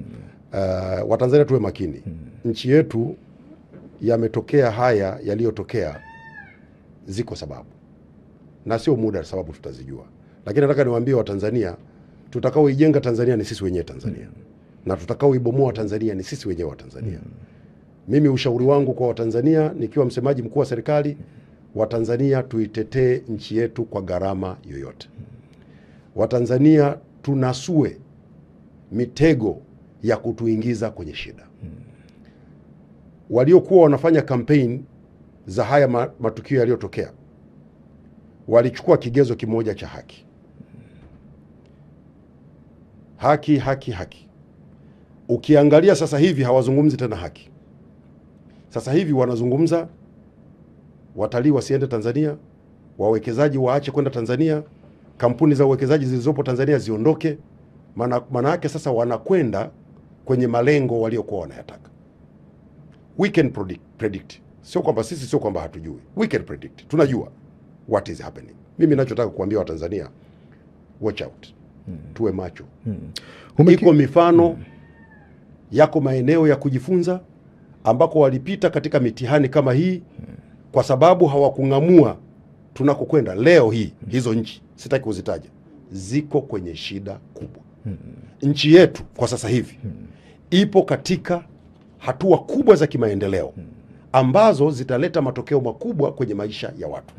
Watanzania tuwe makini. Nchi yetu yametokea haya yaliyotokea, ziko sababu na sio muda sababu tutazijua, lakini nataka niwaambie Watanzania, tutakaoijenga Tanzania ni sisi wenyewe Tanzania, na tutakaoibomoa Tanzania ni sisi wenyewe wa Tanzania. Mimi ushauri wangu kwa Watanzania nikiwa msemaji mkuu wa serikali, Watanzania tuitetee nchi yetu kwa gharama yoyote. Watanzania tunasue mitego ya kutuingiza kwenye shida. Waliokuwa wanafanya kampeni za haya matukio yaliyotokea walichukua kigezo kimoja cha haki. haki, haki, haki. Ukiangalia sasa hivi hawazungumzi tena haki. Sasa hivi wanazungumza watalii wasiende Tanzania, wawekezaji waache kwenda Tanzania, kampuni za uwekezaji zilizopo Tanzania ziondoke. Maana yake sasa wanakwenda kwenye malengo waliokuwa wanayataka. We can predict. Sio kwamba hatujui. We can predict. Tunajua what is happening. Mimi ninachotaka kuambia Watanzania, watch out. Tuwe macho. Iko mifano, yako maeneo ya kujifunza ambako walipita katika mitihani kama hii kwa sababu hawakung'amua tunakokwenda leo hii. Hizo nchi sitaki kuzitaja, ziko kwenye shida kubwa. Nchi yetu kwa sasa hivi ipo katika hatua kubwa za kimaendeleo ambazo zitaleta matokeo makubwa kwenye maisha ya watu.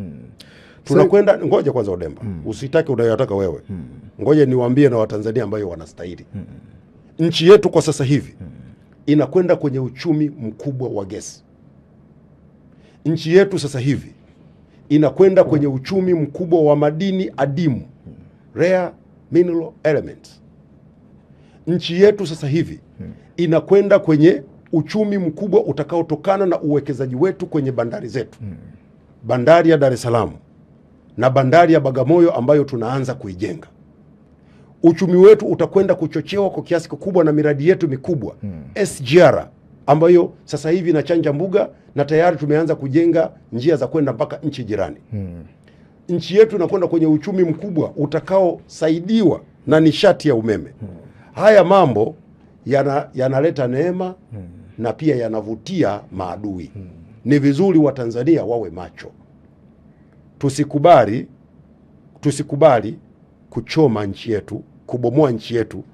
Tunakwenda, ngoja kwanza Odemba, usitaki unayotaka wewe. Ngoja niwaambie na Watanzania ambayo wanastahili. Nchi yetu kwa sasa hivi inakwenda kwenye uchumi mkubwa wa gesi. Nchi yetu sasa hivi inakwenda kwenye uchumi mkubwa wa madini adimu, rare mineral elements. Nchi yetu sasa hivi inakwenda kwenye uchumi mkubwa utakaotokana na uwekezaji wetu kwenye bandari zetu. Bandari ya Dar es Salaam na bandari ya Bagamoyo ambayo tunaanza kuijenga. Uchumi wetu utakwenda kuchochewa kwa kiasi kikubwa na miradi yetu mikubwa. SGR ambayo sasa hivi inachanja mbuga na tayari tumeanza kujenga njia za kwenda mpaka nchi jirani. Nchi yetu inakwenda kwenye uchumi mkubwa utakaosaidiwa na nishati ya umeme. Haya mambo yanaleta neema na pia yanavutia maadui. Ni vizuri Watanzania wawe macho. Tusikubali kuchoma nchi yetu, kubomoa nchi yetu,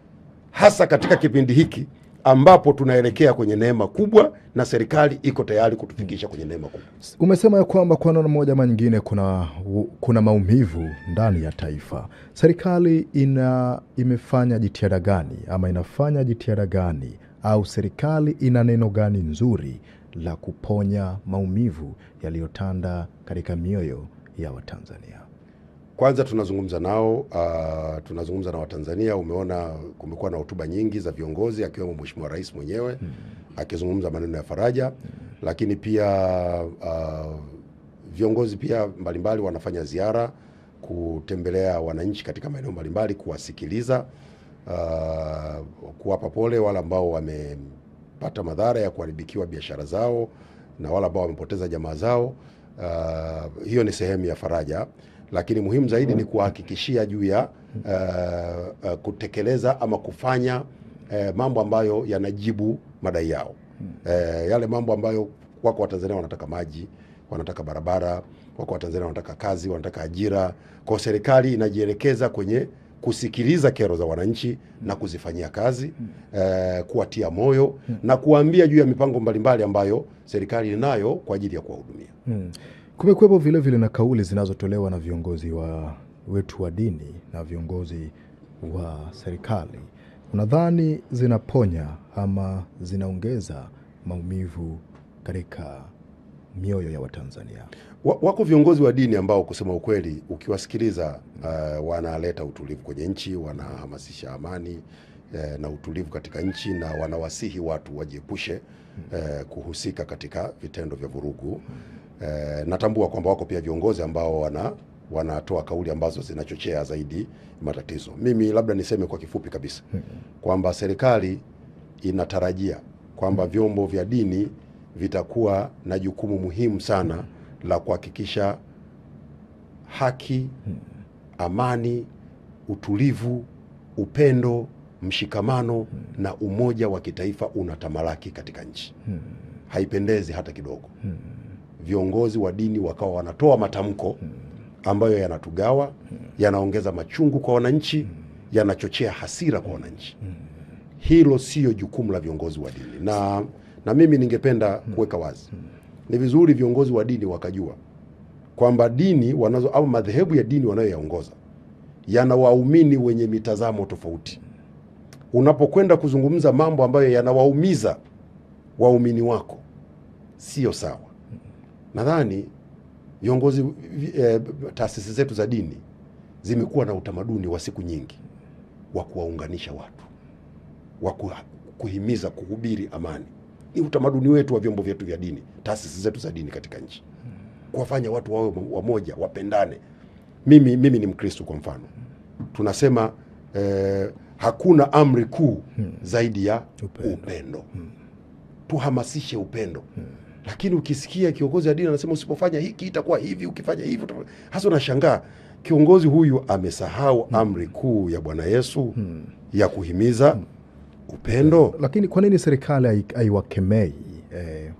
hasa katika kipindi hiki ambapo tunaelekea kwenye neema kubwa na serikali iko tayari kutufikisha kwenye neema kubwa. Umesema ya kwamba kwa namna moja ama nyingine kuna maumivu ndani ya taifa. Serikali imefanya jitihada gani ama inafanya jitihada gani, au serikali ina neno gani nzuri la kuponya maumivu yaliyotanda katika mioyo ya Watanzania? Kwanza tunazungumza nao, tunazungumza na Watanzania. Umeona kumekuwa na hotuba nyingi za viongozi akiwemo Mheshimiwa Rais mwenyewe akizungumza maneno ya faraja, lakini pia viongozi pia mbalimbali wanafanya ziara kutembelea wananchi katika maeneo mbalimbali, kuwasikiliza, kuwapa pole wale ambao wamepata madhara ya kuharibikiwa biashara zao na wale ambao wamepoteza jamaa zao. Hiyo ni sehemu ya faraja, lakini muhimu zaidi ni kuhakikishia juu ya kutekeleza ama kufanya mambo ambayo yanajibu madai yao. Yale mambo ambayo wako Watanzania wanataka maji, wanataka barabara, wako Watanzania wanataka kazi, wanataka ajira. Kwa serikali inajielekeza kwenye kusikiliza kero za wananchi na kuzifanyia kazi, kuwatia moyo na kuambia juu ya mipango mbalimbali ambayo serikali inayo kwa ajili ya kuwahudumia. Kumekuwepo vile vile na kauli zinazotolewa na viongozi wetu wa dini na viongozi wa serikali. Unadhani zinaponya ama zinaongeza maumivu katika mioyo ya Watanzania? Wako viongozi wa dini ambao kusema ukweli ukiwasikiliza wanaleta utulivu kwenye nchi, wanahamasisha amani na utulivu katika nchi, na wanawasihi watu wajiepushe kuhusika katika vitendo vya vurugu. Natambua kwamba wako pia viongozi ambao wanatoa kauli ambazo zinachochea zaidi matatizo. Mimi labda niseme kwa kifupi kabisa kwamba serikali inatarajia kwamba vyombo vya dini vitakuwa na jukumu muhimu sana la kuhakikisha haki, amani, utulivu, upendo, mshikamano na umoja wa kitaifa unatamalaki katika nchi. Haipendezi hata kidogo viongozi wa dini wakawa wanatoa matamko ambayo yanatugawa, yanaongeza machungu kwa wananchi, yanachochea hasira kwa wananchi. Hilo sio jukumu la viongozi wa dini. Na mimi ningependa kuweka wazi, ni vizuri viongozi wa dini wakajua kwamba dini wanazo au madhehebu ya dini wanayoyaongoza yana waumini wenye mitazamo tofauti. Unapokwenda kuzungumza mambo ambayo yanawaumiza waumini wako, sio sawa. Nadhani viongozi taasisi zetu za dini zimekuwa na utamaduni wa siku nyingi wa kuwaunganisha watu, wa kuhimiza kuhubiri amani. Ni utamaduni wetu wa vyombo vyetu vya dini, taasisi zetu za dini katika nchi, kuwafanya watu wawe wamoja, wapendane. Mimi ni Mkristo kwa mfano, tunasema hakuna amri kuu zaidi ya upendo. Tuhamasishe upendo. Lakini ukisikia kiongozi wa dini anasema usipofanya hiki itakuwa hivi, ukifanya hivi hasa unashangaa kiongozi huyu amesahau amri kuu ya Bwana Yesu ya kuhimiza upendo. Lakini kwa nini serikali haiwakemei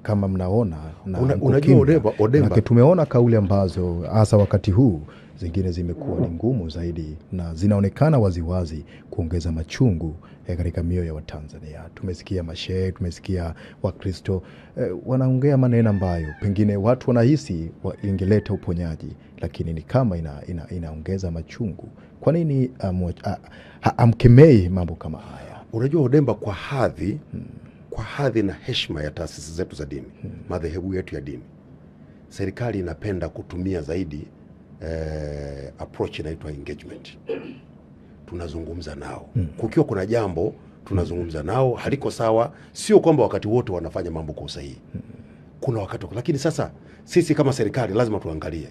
kama mnaona? Na unajua Odemba, tumeona kauli ambazo hasa wakati huu zingine zimekuwa ni ngumu zaidi na zinaonekana waziwazi kuongeza machungu katika mioyo ya Watanzania. Tumesikia mashehe, tumesikia Wakristo wanaongea maneno ambayo pengine watu wanahisi ingeleta uponyaji, lakini ni kama inaongeza machungu. Kwa nini amkemei mambo kama haya? Unajua Odemba, kwa hadhi na heshima ya taasisi zetu za dini, madhehebu yetu ya dini, serikali inapenda kutumia zaidi approach inaitwa engagement. Tunazungumza nao. Kukiwa kuna jambo tunazungumza nao, haliko sawa. Sio kwamba wakati wote wanafanya mambo kwa usahihi. Kuna wakati, lakini sasa sisi kama serikali lazima tuangalie.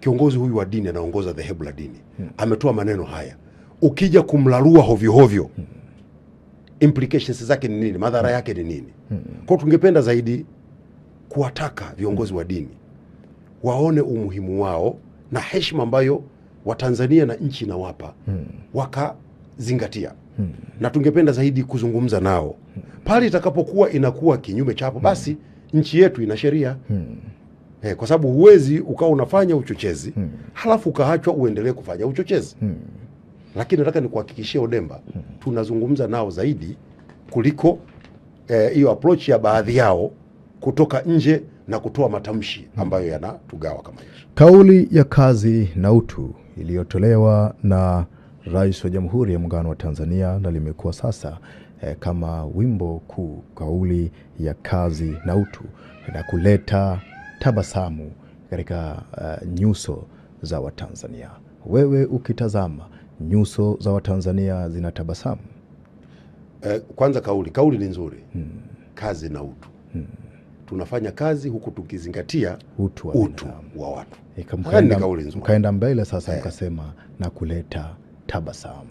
Kiongozi huyu wa dini anaongoza dhehebu la dini, ametoa maneno haya. Ukija kumlalua hovyo hovyo, implications zake ni nini? Madhara yake ni nini? Kwa tungependa zaidi kuwataka viongozi wa dini waone umuhimu wao na heshima ambayo Watanzania na nchi inawapa, wakazingatia. Na tungependa zaidi kuzungumza nao. Pale itakapokuwa inakuwa kinyume chapo, basi nchi yetu ina sheria. Kwa sababu huwezi ukawa unafanya uchochezi halafu ukaachwa uendelee kufanya uchochezi. Lakini nataka nikuhakikishie Odemba, tunazungumza nao zaidi kuliko hiyo approach ya baadhi yao kutoka nje na kutoa matamshi ambayo yanatugawa kama nchi. Kauli ya kazi na utu iliyotolewa na Rais wa Jamhuri ya Muungano wa Tanzania na limekuwa sasa kama wimbo kuu, kauli ya kazi na utu, na kuleta tabasamu katika nyuso za Watanzania. Wewe ukitazama nyuso za Watanzania zina tabasamu? Kwanza kauli ni nzuri. Kazi na utu. Tunafanya kazi huku tukizingatia utu wa watu. Mkaenda mbele sasa mkasema na kuleta tabasamu.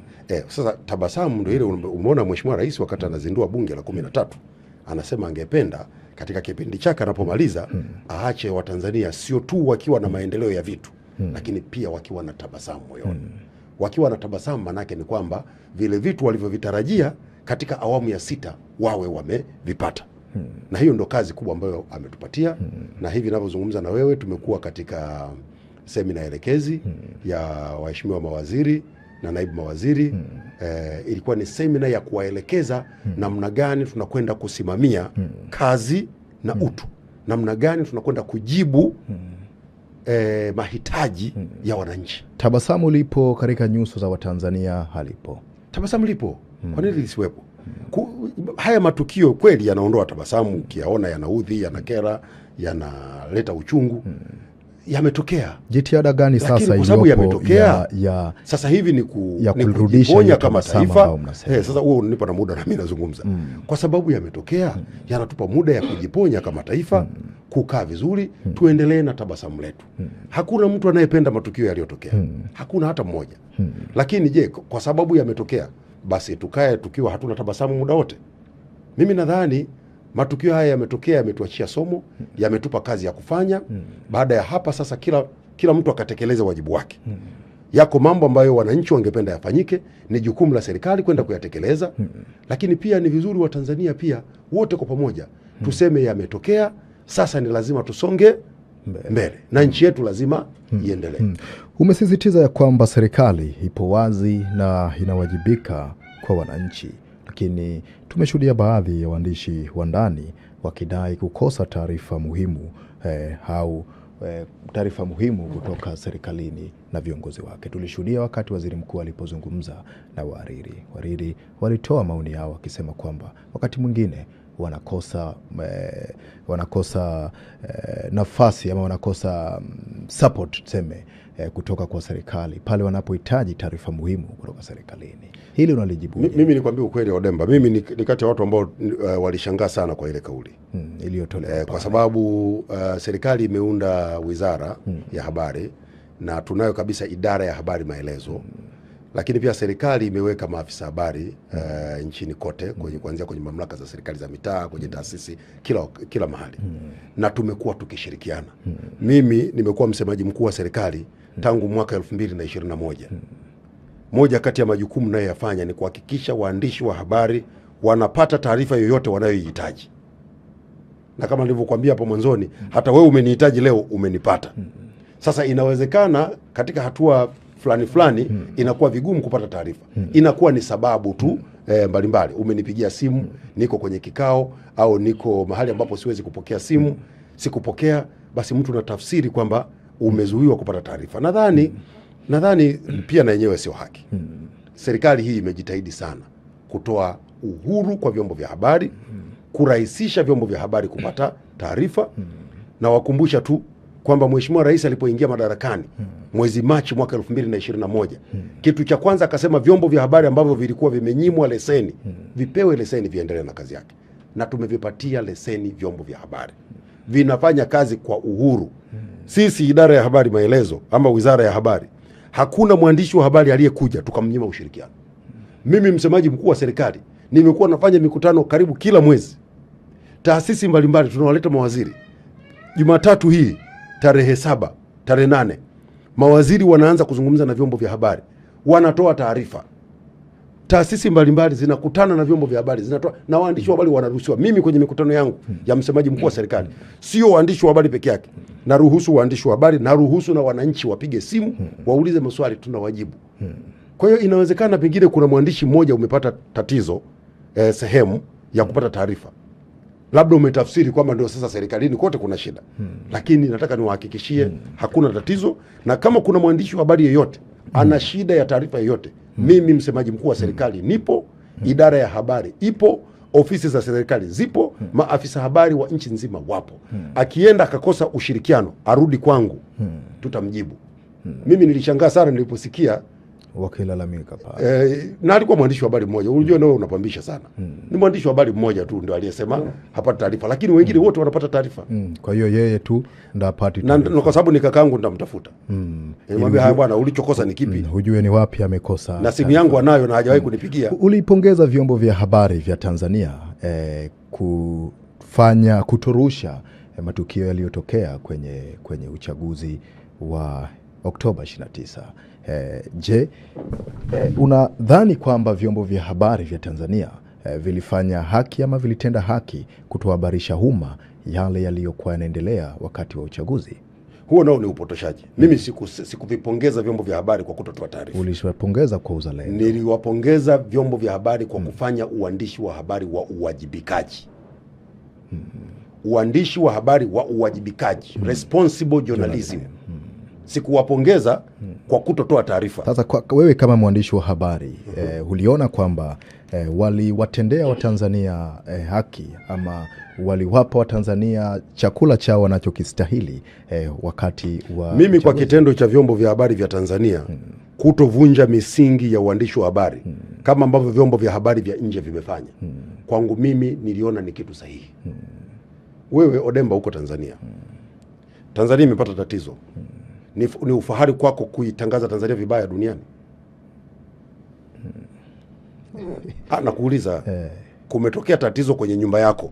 Sasa tabasamu ndio ile umeona Mheshimiwa Rais wakati anazindua bunge la 13 anasema angependa katika kipindi chake anapomaliza aache Watanzania sio tu wakiwa na maendeleo ya vitu, lakini pia wakiwa na tabasamu moyoni. Wakiwa na tabasamu manake ni kwamba vile vitu walivyovitarajia katika awamu ya 6 wawe wamevipata. Na hiyo ndo kazi kubwa ambayo ametupatia. Na hivi ninavyozungumza na wewe tumekuwa katika semina elekezi ya waheshimiwa mawaziri na naibu mawaziri. Ilikuwa ni semina ya kuwaelekeza namna gani tunakwenda kusimamia kazi na utu, namna gani tunakwenda kujibu mahitaji ya wananchi. Tabasamu lipo katika nyuso za Watanzania? Halipo? Tabasamu lipo. Kwa nini lisiwepo? Haya matukio kweli yanaondoa tabasamu, ukiyaona yanaudhi, yanakera, yanaleta uchungu. Yametokea. Jitihada gani sasa iliyopo ya sasa hivi ni kujiponya kama taifa? Sasa huo unipa na muda na mimi nazungumza. Kwa sababu yametokea, yanatupa muda ya kujiponya kama taifa, kukaa vizuri, tuendelee na tabasamu letu. Hakuna mtu anayependa matukio yaliyotokea. Hakuna hata mmoja. Lakini je, kwa sababu yametokea, basi tukae tukiwa hatuna tabasamu muda wote? Mimi nadhani matukio haya yametokea, yametuachia somo, yametupa kazi ya kufanya. Baada ya hapa sasa kila mtu akatekeleza wajibu wake. Yako mambo ambayo wananchi wangependa yafanyike, ni jukumu la serikali kwenda kuyatekeleza. Lakini pia ni vizuri Watanzania pia wote kwa pamoja tuseme yametokea, sasa ni lazima tusonge mbele na nchi yetu lazima iendelee. Umesisitiza ya kwamba serikali ipo wazi na inawajibika kwa wananchi, lakini tumeshuhudia baadhi ya waandishi wa ndani wakidai kukosa taarifa muhimu taarifa muhimu kutoka serikalini na viongozi wake. Tulishuhudia wakati waziri mkuu alipozungumza na wahariri walitoa maoni yao wakisema kwamba wakati mwingine wanakosa nafasi ama wanakosa support tuseme kutoka kwa serikali pale wanapohitaji taarifa muhimu kutoka serikalini. Hili unalijibu? Mimi nikwambia ukweli Odemba, mimi ni kati ya watu ambao walishangaa sana kwa ile kauli iliyotolewa kwa sababu serikali imeunda wizara ya habari na tunayo kabisa idara ya habari maelezo. Lakini pia serikali imeweka maafisa habari nchini kote kuanzia kwenye mamlaka za serikali za mitaa, kwenye taasisi kila mahali. Na tumekuwa tukishirikiana. Mimi nimekuwa msemaji mkuu wa serikali tangu mwaka 2021. Moja kati ya majukumu nayoyafanya ni kuhakikisha waandishi wa habari wanapata taarifa yoyote wanayoihitaji. Na kama nilivyokuambia hapo mwanzoni, hata wewe umenihitaji leo umenipata. Sasa inawezekana katika hatua fulani inakuwa vigumu kupata taarifa. Inakuwa ni sababu tu mbalimbali. Umenipigia simu, niko kwenye kikao au niko mahali ambapo siwezi kupokea simu, sikupokea, basi mtu anatafsiri kwamba umezuiwa kupata taarifa. Nadhani pia na yenyewe sio haki. Serikali hii imejitahidi sana kutoa uhuru kwa vyombo vya habari, kurahisisha vyombo vya habari kupata taarifa. Na wakumbusha tu kwamba Mheshimiwa Rais alipoingia madarakani mwezi Machi mwaka 2021, kitu cha kwanza akasema vyombo vya habari ambavyo vilikuwa vimenyimwa leseni vipewe leseni viendelee na kazi yake. Na tumevipatia leseni vyombo vya habari. Vinafanya kazi kwa uhuru. Sisi idara ya habari maelezo ama wizara ya habari, hakuna mwandishi wa habari aliyekuja tukamnyima ushirikiano. Mimi msemaji mkuu wa serikali nimekuwa nafanya mikutano karibu kila mwezi. Taasisi mbalimbali tunawaleta mawaziri. Jumatatu hii tarehe 7, tarehe 8, mawaziri wanaanza kuzungumza na vyombo vya habari, wanatoa taarifa. Taasisi mbalimbali zinakutana na vyombo vya habari, zinatoa, na waandishi wa habari wanaruhusiwa. Mimi kwenye mikutano yangu ya msemaji mkuu wa serikali, sio waandishi wa habari peke yake, naruhusu waandishi wa habari, naruhusu na wananchi wapige simu, waulize maswali, tunawajibu. Kwa hiyo inawezekana pengine kuna mwandishi mmoja umepata tatizo sehemu ya kupata taarifa, labda umetafsiri kwamba ndio sasa serikalini kote kuna shida. Lakini nataka niwahakikishie hakuna tatizo. Na kama kuna mwandishi wa habari yeyote ana shida ya taarifa yoyote, mimi msemaji mkuu wa serikali nipo, idara ya habari ipo, ofisi za serikali zipo, maafisa habari wa nchi nzima wapo. Akienda akakosa ushirikiano arudi kwangu, tutamjibu. Mimi nilishangaa sana niliposikia wakilalamika pale. Na alikuwa mwandishi wa habari mmoja. Unajua nawe unapambisha sana. Ni mwandishi wa habari mmoja tu ndio aliyesema hapata taarifa, lakini wengine wote wanapata taarifa. Kwa hiyo yeye tu ndio apati taarifa. Na kwa sababu ni kakaangu nitamtafuta. Nimwambia haya bwana, ulichokosa ni kipi? Hujue ni wapi amekosa. Na simu yangu anayo na hajawahi kunipigia. Ulipongeza vyombo vya habari vya Tanzania kutorusha matukio yaliyotokea kwenye uchaguzi wa Oktoba 29. Je, unadhani kwamba vyombo vya habari vya Tanzania vilifanya haki ama vilitenda haki kutohabarisha umma yale yaliyokuwa yanaendelea wakati wa uchaguzi? Huo nao ni upotoshaji. Mimi sikuvipongeza vyombo vya habari kwa kutotoa taarifa. Uliwapongeza kwa uzalendo. Niliwapongeza vyombo vya habari kwa kufanya uandishi wa habari wa uwajibikaji. Uandishi wa habari wa uwajibikaji, responsible journalism. Sikuwapongeza kwa kutotoa taarifa. Sasa wewe kama mwandishi wa habari uliona kwamba waliwatendea Watanzania haki ama waliwapa Watanzania chakula chao wanachokistahili wakati wa mimi kwa kitendo cha vyombo vya habari vya Tanzania kutovunja misingi ya uandishi wa habari kama ambavyo vyombo vya habari vya nje vimefanya, kwangu mimi niliona ni kitu sahihi. Wewe Odemba huko Tanzania, Tanzania imepata tatizo. Ni ufahari kwako kuitangaza Tanzania vibaya duniani? Nakuuliza, kumetokea tatizo kwenye nyumba yako,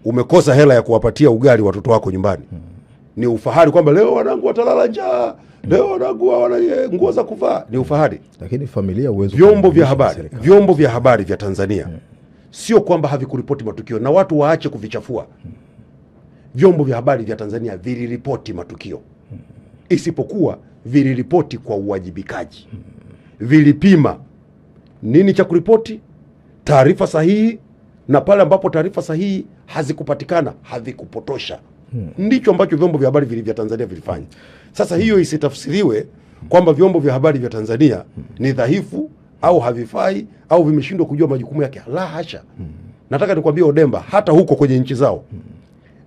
umekosa hela ya kuwapatia ugali watoto wako nyumbani, ni ufahari kwamba leo wanangu watalala njaa, leo wanangu wana nguo za kuvaa? Ni ufahari. Lakini familia uwezo. Vyombo vya habari vya Tanzania sio kwamba havikuripoti matukio, na watu waache kuvichafua. Vyombo vya habari vya Tanzania viliripoti matukio, isipokuwa viliripoti kwa uwajibikaji. Vilipima nini cha kuripoti, taarifa sahihi, na pale ambapo taarifa sahihi hazikupatikana havikupotosha. Ndicho ambacho vyombo vya habari vya Tanzania vilifanya. Sasa hiyo isitafsiriwe kwamba vyombo vya habari vya Tanzania ni dhaifu au havifai au vimeshindwa kujua majukumu yake. La hasha. Nataka nikwambie Odemba, hata huko kwenye nchi zao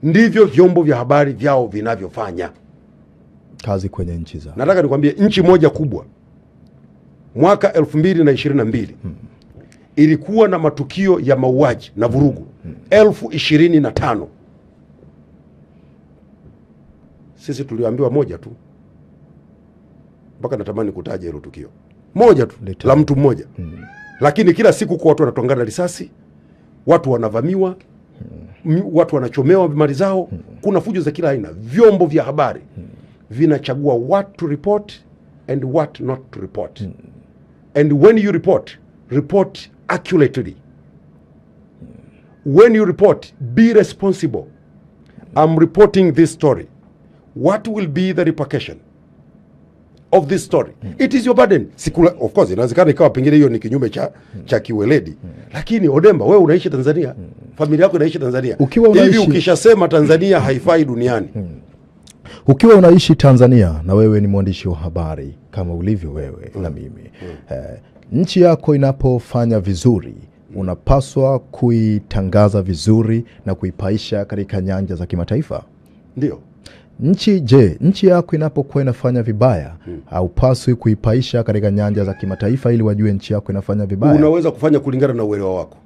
ndivyo vyombo vya habari vyao vinavyofanya kazi kwenye nchi zao. Nataka nikwambie nchi moja kubwa mwaka 2022 ilikuwa na matukio ya mauaji na vurugu 25,000. Sisi tuliambiwa moja tu, mpaka natamani kutaja hilo tukio moja tu la mtu mmoja. Lakini kila siku kwa watu wanatongana risasi, watu wanavamiwa, watu wanachomewa mali zao, kuna fujo za kila aina. Vyombo vya habari vinachagua what to report and what not to report. And when you report accurately. When you report, be responsible. I'm reporting this story. What will be the repercussion of this story? It is your burden. Of course, inawezekana ikawa pengine hiyo ni kinyume cha kiweledi. Lakini Odemba, wewe unaishi Tanzania. Familia yako inaishi Tanzania. Hivi ukishasema Tanzania haifai duniani. Ukiwa unaishi Tanzania na wewe ni mwandishi wa habari kama ulivyo wewe na mimi. Nchi yako inapofanya vizuri, unapaswa kuitangaza vizuri na kuipaisha katika nyanja za kimataifa. Ndio. Nchi yako inapokuwa inafanya vibaya, haupaswi kuipaisha katika nyanja za kimataifa ili wajue nchi yako inafanya vibaya? Unaweza kufanya kulingana na uelewa wako.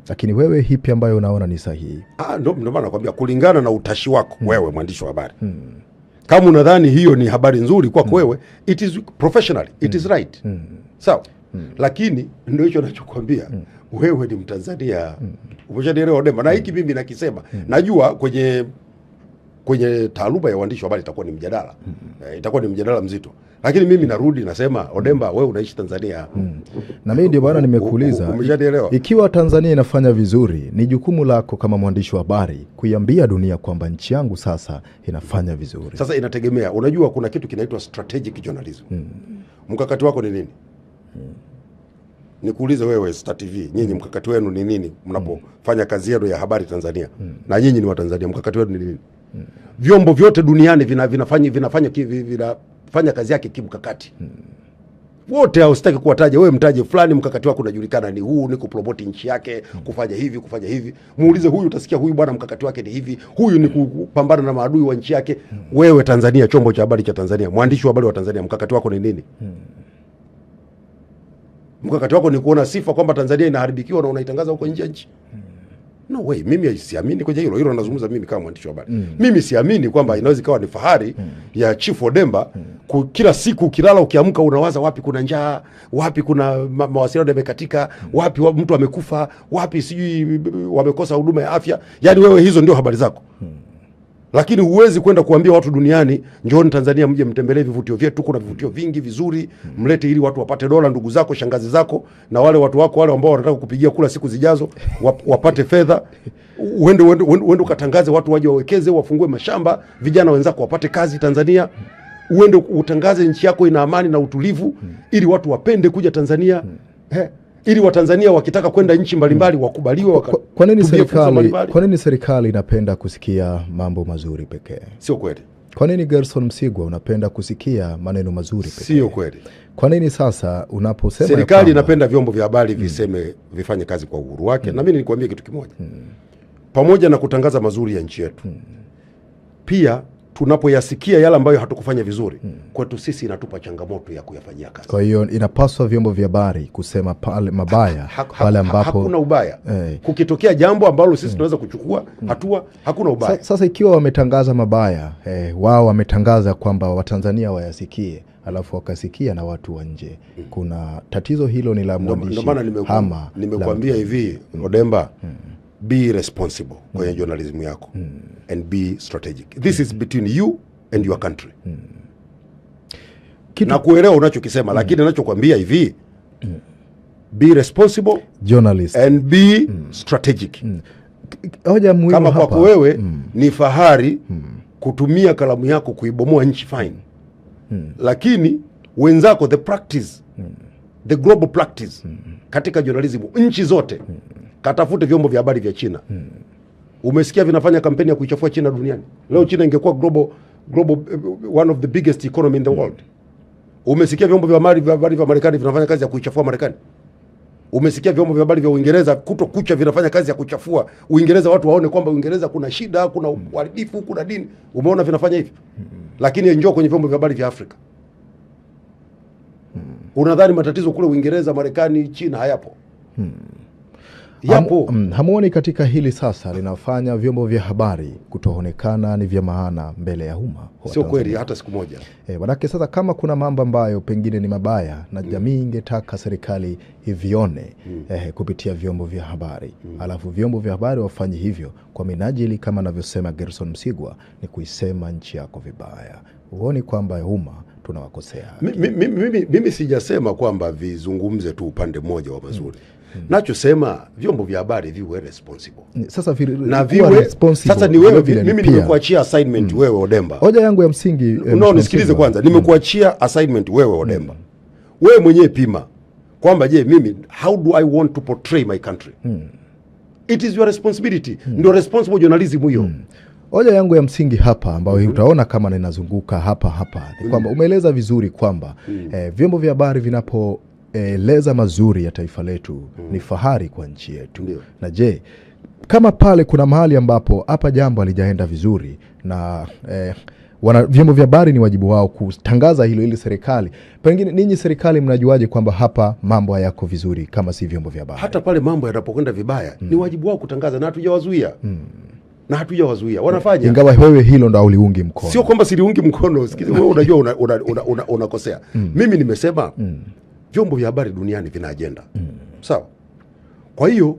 Lakini wewe hipi ambayo unaona ni sahihi? Ndio maana nakwambia kulingana na utashi wako wewe mwandishi wa habari. Kama unadhani hiyo ni habari nzuri kwako wewe, it is professionally, it is right. Sawa. Lakini ndio hicho ninachokuambia, wewe ni Mtanzania. Umeshanielewa Odemba? Na hiki mimi nakisema. Najua kwenye taaluma ya uandishi wa habari itakuwa ni mjadala. Itakuwa ni mjadala mzito. Lakini mimi narudi nasema Odemba, wewe unaishi Tanzania. Na mimi ndio bwana nimekuuliza. Ikiwa Tanzania inafanya vizuri, ni jukumu lako kama mwandishi wa habari kuiambia dunia kwamba nchi yangu sasa inafanya vizuri. Sasa inategemea. Unajua kuna kitu kinaitwa strategic journalism. Mkakati wako ni nini? Nikuulize wewe Star TV, nyinyi mkakati wenu ni nini mnapofanya kazi yenu ya habari Tanzania? Na nyinyi ni wa Tanzania, mkakati wenu ni nini? Vyombo vyote duniani vinafanya kazi yake kimkakati. Wote hao sitaki kuwataja, wewe mtaje fulani, mkakati wako unajulikana ni huu, ni kupromote nchi yake, kufanya hivi. Muulize huyu, utasikia huyu bwana mkakati wake ni hivi, huyu ni kupambana na maadui wa nchi yake. Wewe Tanzania, chombo cha habari cha Tanzania, mwandishi wa habari wa Tanzania, mkakati wako ni nini? Mkakati wako ni kuona sifa kwamba Tanzania inaharibikiwa na unaitangaza huko nje ya nchi? No way, mimi siamini kwenye hilo. Hilo nazungumza mimi kama mwandishi wa habari. Mimi siamini kwamba inaweza ikawa ni fahari ya Chief Odemba kila siku ukilala ukiamka unawaza wapi kuna njaa, wapi kuna mawasiliano yamekatika, wapi mtu amekufa, wapi sijui wamekosa huduma ya afya. Yaani wewe hizo ndio habari zako. Lakini huwezi kwenda kuambia watu duniani, njooni Tanzania mje mtembelee vivutio vyetu, kuna vivutio vingi vizuri, mlete ili watu wapate dola, ndugu zako, shangazi zako na wale watu wako wale ambao wanataka kupigia kula siku zijazo wapate fedha. Uende ukatangaze watu waje wawekeze, wafungue mashamba, vijana wenzako wapate kazi Tanzania. Uende utangaze nchi yako ina amani na utulivu ili watu wapende kuja Tanzania. Ili Watanzania wakitaka kwenda nchi mbalimbali wakubaliwe. Kwa nini serikali inapenda kusikia mambo mazuri pekee? Sio kweli. Kwa nini Gerson Msigwa unapenda kusikia maneno mazuri pekee? Sio kweli. Kwa nini sasa unaposema serikali inapenda vyombo vya habari vifanye kazi kwa uhuru wake? Na mimi nilikwambia kitu kimoja. Pamoja na kutangaza mazuri ya nchi yetu, pia tunapoyasikia yale ambayo hatukufanya vizuri, kwetu sisi inatupa changamoto ya kuyafanyia kazi. Kwa hiyo inapaswa vyombo vya habari kusema pale mabaya pale ambapo hakuna ubaya. Kukitokea jambo ambalo sisi tunaweza kuchukua hatua, hakuna ubaya. Sasa ikiwa wametangaza mabaya, wao wametangaza kwamba Watanzania wayasikie, alafu wakasikia na watu wa nje, kuna tatizo hilo ni la mwandishi. Ndio maana nimekuambia hivi Odemba, be responsible kwenye journalism yako and be strategic. This is between you and your country. Na kuelewa unachokisema, lakini ninachokuambia hivi, be responsible journalist and be strategic. Hoja muhimu kama hapa, kwako wewe ni fahari kutumia kalamu yako kuibomoa nchi, fine. Lakini wenzako, the global practice katika journalism nchi zote, katafute vyombo vya habari vya China. Umesikia vinafanya kampeni ya kuichafua China duniani. Leo China ingekuwa global one of the biggest economy in the world. Umesikia vyombo vya habari vya Marekani vinafanya kazi ya kuichafua Marekani. Umesikia vyombo vya habari vya Uingereza kuto kucha vinafanya kazi ya kuchafua Uingereza, watu waone kwamba Uingereza kuna shida, kuna uharibifu, kuna dini. Umeona vinafanya hivi. Lakini njoo kwenye vyombo vya habari vya Afrika. Unadhani matatizo kule Uingereza, Marekani, China hayapo? Yapo. Hamuoni katika hili sasa linafanya vyombo vya habari kutoonekana ni vya maana mbele ya umma? Sio kweli hata siku moja. Manake sasa kama kuna mambo ambayo pengine ni mabaya na jamii ingetaka serikali ivione kupitia vyombo vya habari, alafu vyombo vya habari wafanye hivyo kwa minajili kama anavyosema Gerson Msigwa ni kuisema nchi yako vibaya, huoni kwamba umma tunawakosea? Mimi sijasema kwamba vizungumze tu upande mmoja wa mazuri. Nachosema vyombo vya habari viwe responsible. Sasa na viwe responsible. Sasa ni wewe, mimi nimekuachia assignment wewe Odemba. Hoja yangu ya msingi nisikilize kwanza. Nimekuachia assignment wewe Odemba. Wewe mwenyewe pima kwamba je, mimi how do I want to portray my country? It is your responsibility. Ndio responsible journalism hiyo. Hoja yangu ya msingi hapa ambayo utaona kama ninazunguka hapa ni kwamba umeeleza vizuri kwamba vyombo vya habari vinapoeleza mazuri ya taifa letu ni fahari kwa nchi yetu. Na je, kama pale kuna mahali ambapo hapa jambo halijaenda vizuri na vyombo vya habari ni wajibu wao kutangaza hilo ili serikali, pengine ninyi serikali mnajuaje kwamba hapa mambo hayako vizuri kama si vyombo vya habari? Hata pale mambo yanapokwenda vibaya ni wajibu wao kutangaza, na hatujawazuia. Na hatujawazuia, wanafanya. Ingawa wewe hilo ndo uliungi mkono. Sio kwamba siliungi mkono. Sikiza, wewe unajua unakosea. Mimi nimesema vyombo vya habari duniani vina agenda. Sawa? Kwa hiyo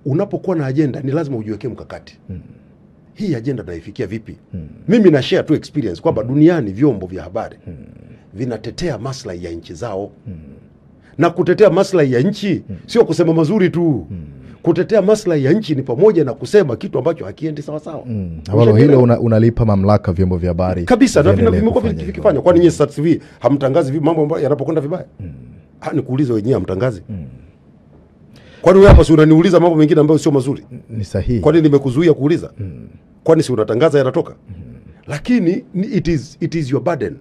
unapokuwa na agenda ni lazima ujiwekee mkakati. Hii agenda naifikia vipi? Mimi na share tu experience kwamba duniani vyombo vya habari vinatetea maslahi ya nchi zao. Na kutetea maslahi ya nchi sio kusema mazuri tu. Kutetea maslahi ya nchi ni pamoja na kusema kitu ambacho hakiendi sawa sawa. Walo hilo unalipa mamlaka vyombo vya habari. Kabisa, na vimekuwa vikifanya. Kwani nyinyi Stats TV hamtangazi mambo ambayo yanapokwenda vibaya? Nikuulize wenyewe hamtangazi? Kwani wewe hapa si unaniuliza mambo mengine ambayo sio mazuri? Ni sahihi. Kwani nimekuzuia kuuliza? Kwani si unatangaza yanatoka? Lakini it is your burden.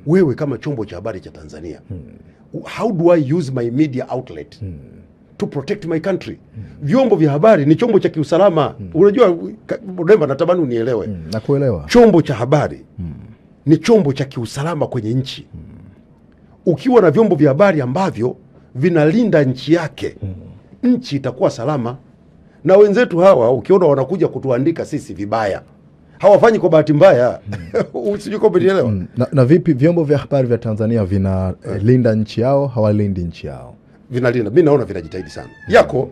Wewe kama chombo cha habari cha Tanzania. How do I use my media outlet to protect my country? Vyombo vya habari ni chombo cha kiusalama. Unajua Odemba, natamani unielewe. Nakuelewa. Chombo cha habari ni chombo cha kiusalama kwenye nchi. Ukiwa na vyombo vya habari ambavyo vinalinda nchi yake, nchi itakuwa salama. Na wenzetu hawa ukiona wanakuja kutuandika sisi vibaya, hawafanyi kwa bahati mbaya. Usijui kama unielewa. Na vipi vyombo vya habari vya Tanzania vinalinda nchi yao, hawalindi nchi yao? Vinalinda. Mimi naona vinajitahidi sana.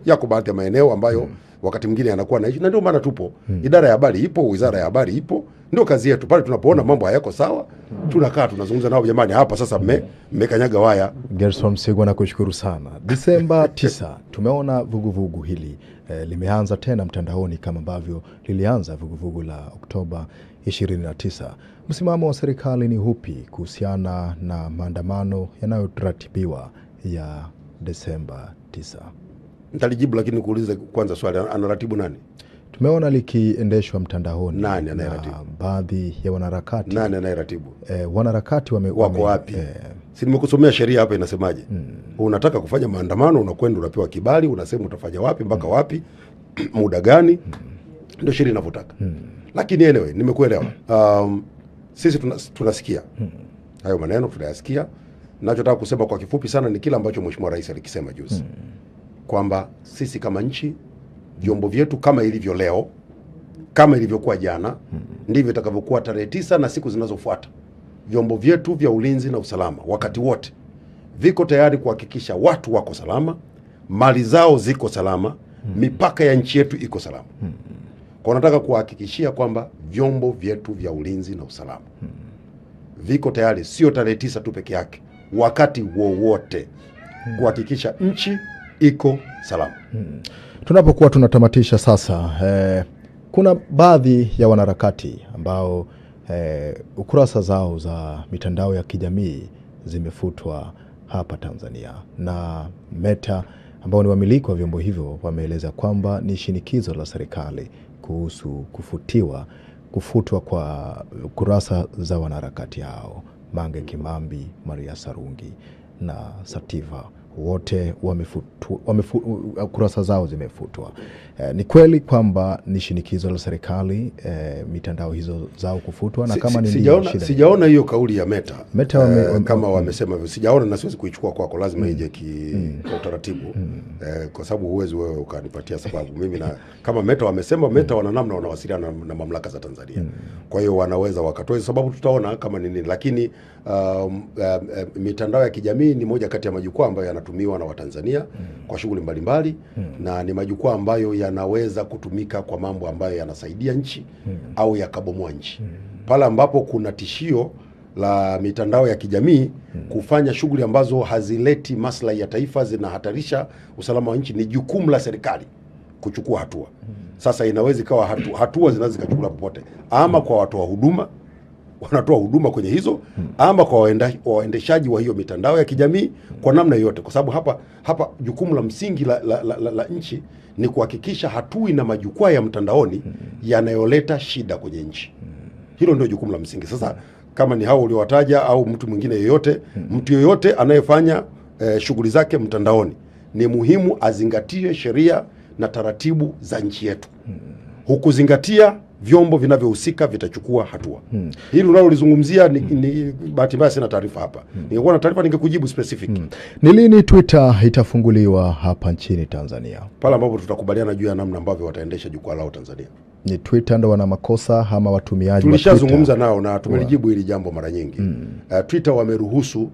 Yako baadhi ya maeneo ambayo wakati mwingine yanakuwa naishi, na ndio maana tupo. Idara ya habari ipo, wizara ya habari ipo. Ndio kazi yetu. Pale tunapoona mambo hayako sawa, tunakaa tunazungumza nao, jamani, hapa sasa mmekanyaga waya. Gerson Msigwa, nakushukuru sana. Disemba 9 tumeona vuguvugu hili limeanza tena mtandaoni kama ambavyo lilianza vuguvugu la Oktoba 29. Msimamo wa serikali ni upi kuhusiana na maandamano yanayoratibiwa ya Desemba 9? Nitalijibu, lakini kuuliza kwanza swali, anaratibu nani? Tumeona likiendeshwa mtandaoni. Nani anayeratibu? Baadhi ya wanaharakati. Nani anayeratibu? Wanaharakati wako wapi? Si nimekusomea sheria hapa inasemaje? Unataka kufanya maandamano, unakwenda unapewa kibali, unasema utafanya wapi mpaka wapi, muda gani, ndio sheria inavyotaka. Lakini anyway, nimekuelewa. Sisi tunasikia hayo maneno, tunayasikia. Ninachotaka kusema kwa kifupi sana ni kila ambacho Mheshimiwa Rais alikisema juzi, kwamba sisi kama nchi, vyombo vyetu kama ilivyo leo, kama ilivyokuwa jana, ndivyo itakavyokuwa tarehe 9 na siku zinazofuata. Vyombo vyetu vya ulinzi na usalama wakati wote viko tayari kuhakikisha watu wako salama, mali zao ziko salama, mipaka ya nchi yetu iko salama. Kwa nataka kuhakikishia kwamba vyombo vyetu vya ulinzi na usalama viko tayari, sio tarehe 9 tu peke yake, wakati wowote kuhakikisha nchi iko salama. Tunapokuwa tunatamatisha sasa, kuna baadhi ya wanaharakati ambao ukurasa zao za mitandao ya kijamii zimefutwa hapa Tanzania, na Meta ambao ni wamiliki wa vyombo hivyo wameeleza kwamba ni shinikizo la serikali kuhusu kufutwa kwa kurasa za wanaharakati hao: Mange Kimambi, Maria Sarungi na Sativa wote kurasa zao zimefutwa. Ni kweli kwamba ni shinikizo la serikali mitandao hizo zao kufutwa, na kama sijaona hiyo kauli ya Meta kama wamesema hivyo, sijaona na siwezi kuichukua kwako, lazima ije kwa utaratibu kwa sababu huwezi wewe ukanipatia sababu mimi, na kama Meta wamesema, Meta wana namna wanawasiliana na mamlaka za Tanzania, kwa hiyo wanaweza wakatoa sababu, tutaona kama ni nini, lakini mitandao ya kijamii ni moja kati ya majukwaa ambayo yanatumiwa na Watanzania kwa shughuli mbalimbali, na ni majukwaa ambayo yanaweza kutumika kwa mambo ambayo yanasaidia nchi au yakabomoa nchi. Pale ambapo kuna tishio la mitandao ya kijamii kufanya shughuli ambazo hazileti maslahi ya taifa, zinahatarisha usalama wa nchi, ni jukumu la serikali kuchukua hatua. Sasa inaweza ikawa hatua zinaweza zikachukuliwa popote, ama kwa watoa huduma wanatoa huduma kwenye hizo, ama kwa waendeshaji wa hiyo mitandao ya kijamii kwa namna yoyote, kwa sababu hapa jukumu la msingi la nchi ni kuhakikisha hatui na majukwaa ya mtandaoni yanayoleta shida kwenye nchi. Hilo ndio jukumu la msingi. Sasa kama ni hao uliowataja au mtu mwingine yoyote, mtu yoyote anayefanya shughuli zake mtandaoni, ni muhimu azingatie sheria na taratibu za nchi yetu. Hukuzingatia, vyombo vinavyohusika vitachukua hatua. Hili unalolizungumzia ni bahati mbaya sina taarifa hapa. Ningekuwa na taarifa ningekujibu specific. Ni lini Twitter itafunguliwa hapa nchini Tanzania? Pale ambapo tutakubaliana juu ya namna ambavyo wataendesha jukwaa lao Tanzania. Ni Twitter ndo wana makosa ama watumiaji? Tulishazungumza nao na tumelijibu hili jambo mara nyingi. Twitter wameruhusu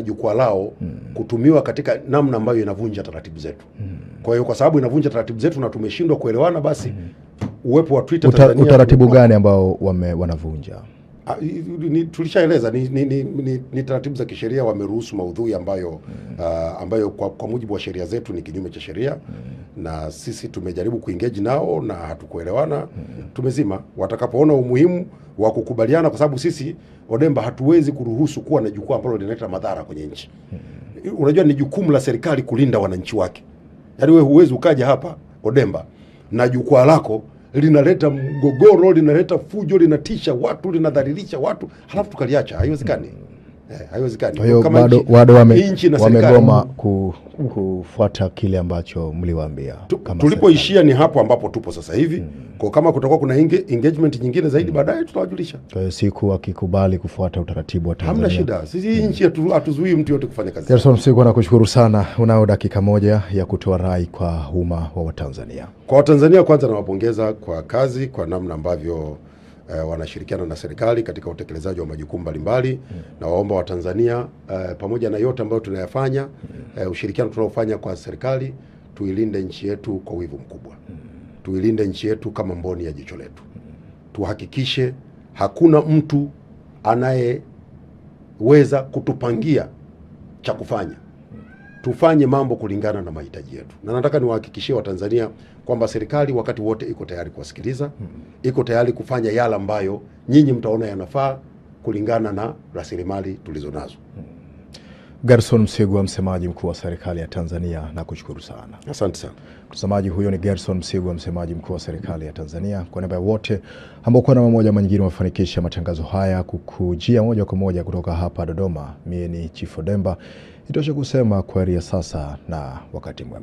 jukwaa lao kutumiwa katika namna ambayo inavunja taratibu zetu. Kwa hiyo kwa sababu inavunja taratibu zetu na tumeshindwa kuelewana, basi uwepo wa Twitter Tanzania. Utaratibu gani ambao wanavunja? Tulishaeleza ni taratibu za kisheria. Wameruhusu maudhui ambayo kwa mujibu wa sheria zetu ni kinyume cha sheria, na sisi tumejaribu kuengage nao na hatukuelewana, tumezima. Watakapoona umuhimu wa kukubaliana, kwa sababu sisi Odemba hatuwezi kuruhusu kuwa na jukwaa ambalo linaleta madhara kwenye nchi. Unajua ni jukumu la serikali kulinda wananchi wake. Yaani wewe huwezi ukaja hapa Odemba na jukwaa lako linaleta mgogoro, linaleta fujo, linatisha watu, linadhalilisha watu, halafu tukaliacha. Haiwezekani. Haiwezekani. Kwa hiyo bado wamegoma kufuata kile ambacho mliwaambia. Tulipoishia ni hapo ambapo tupo sasa hivi. Kwa kama kutakuwa kuna engagement nyingine zaidi baadaye tutawajulisha. Kwa hiyo siku wakikubali kufuata utaratibu wa Tanzania, hamna shida. Sisi nchi hatuzuii mtu yote kufanya kazi. Gerson Msigwa, nakushukuru sana. Unao dakika moja ya kutoa rai kwa umma wa Watanzania. Kwa Watanzania, kwanza nawapongeza kwa kazi, kwa namna ambavyo wanashirikiana na serikali katika utekelezaji wa majukumu mbalimbali. Na waomba Watanzania pamoja na yote ambayo tunayafanya, ushirikiano tunaofanya kwa serikali, tuilinde nchi yetu kwa wivu mkubwa. Tuilinde nchi yetu kama mboni ya jicho letu. Tuhakikishe hakuna mtu anayeweza kutupangia cha kufanya. Tufanye mambo kulingana na mahitaji yetu. Na nataka niwahakikishie Watanzania kwamba serikali wakati wote iko tayari kuwasikiliza, iko tayari kufanya yale ambayo nyinyi mtaona yanafaa kulingana na rasilimali tulizonazo. Gerson Msigwa, msemaji mkuu wa serikali ya Tanzania, nakushukuru sana. Asante sana. Mtazamaji, huyo ni Gerson Msigwa, msemaji mkuu wa serikali ya Tanzania. Kwa niaba ya wote ambao kwa namna moja ama nyingine wamefanikisha matangazo haya kukujia moja kwa moja kutoka hapa Dodoma, mimi ni Chief Odemba. Itoshe kusema kwaheri ya sasa na wakati mwema.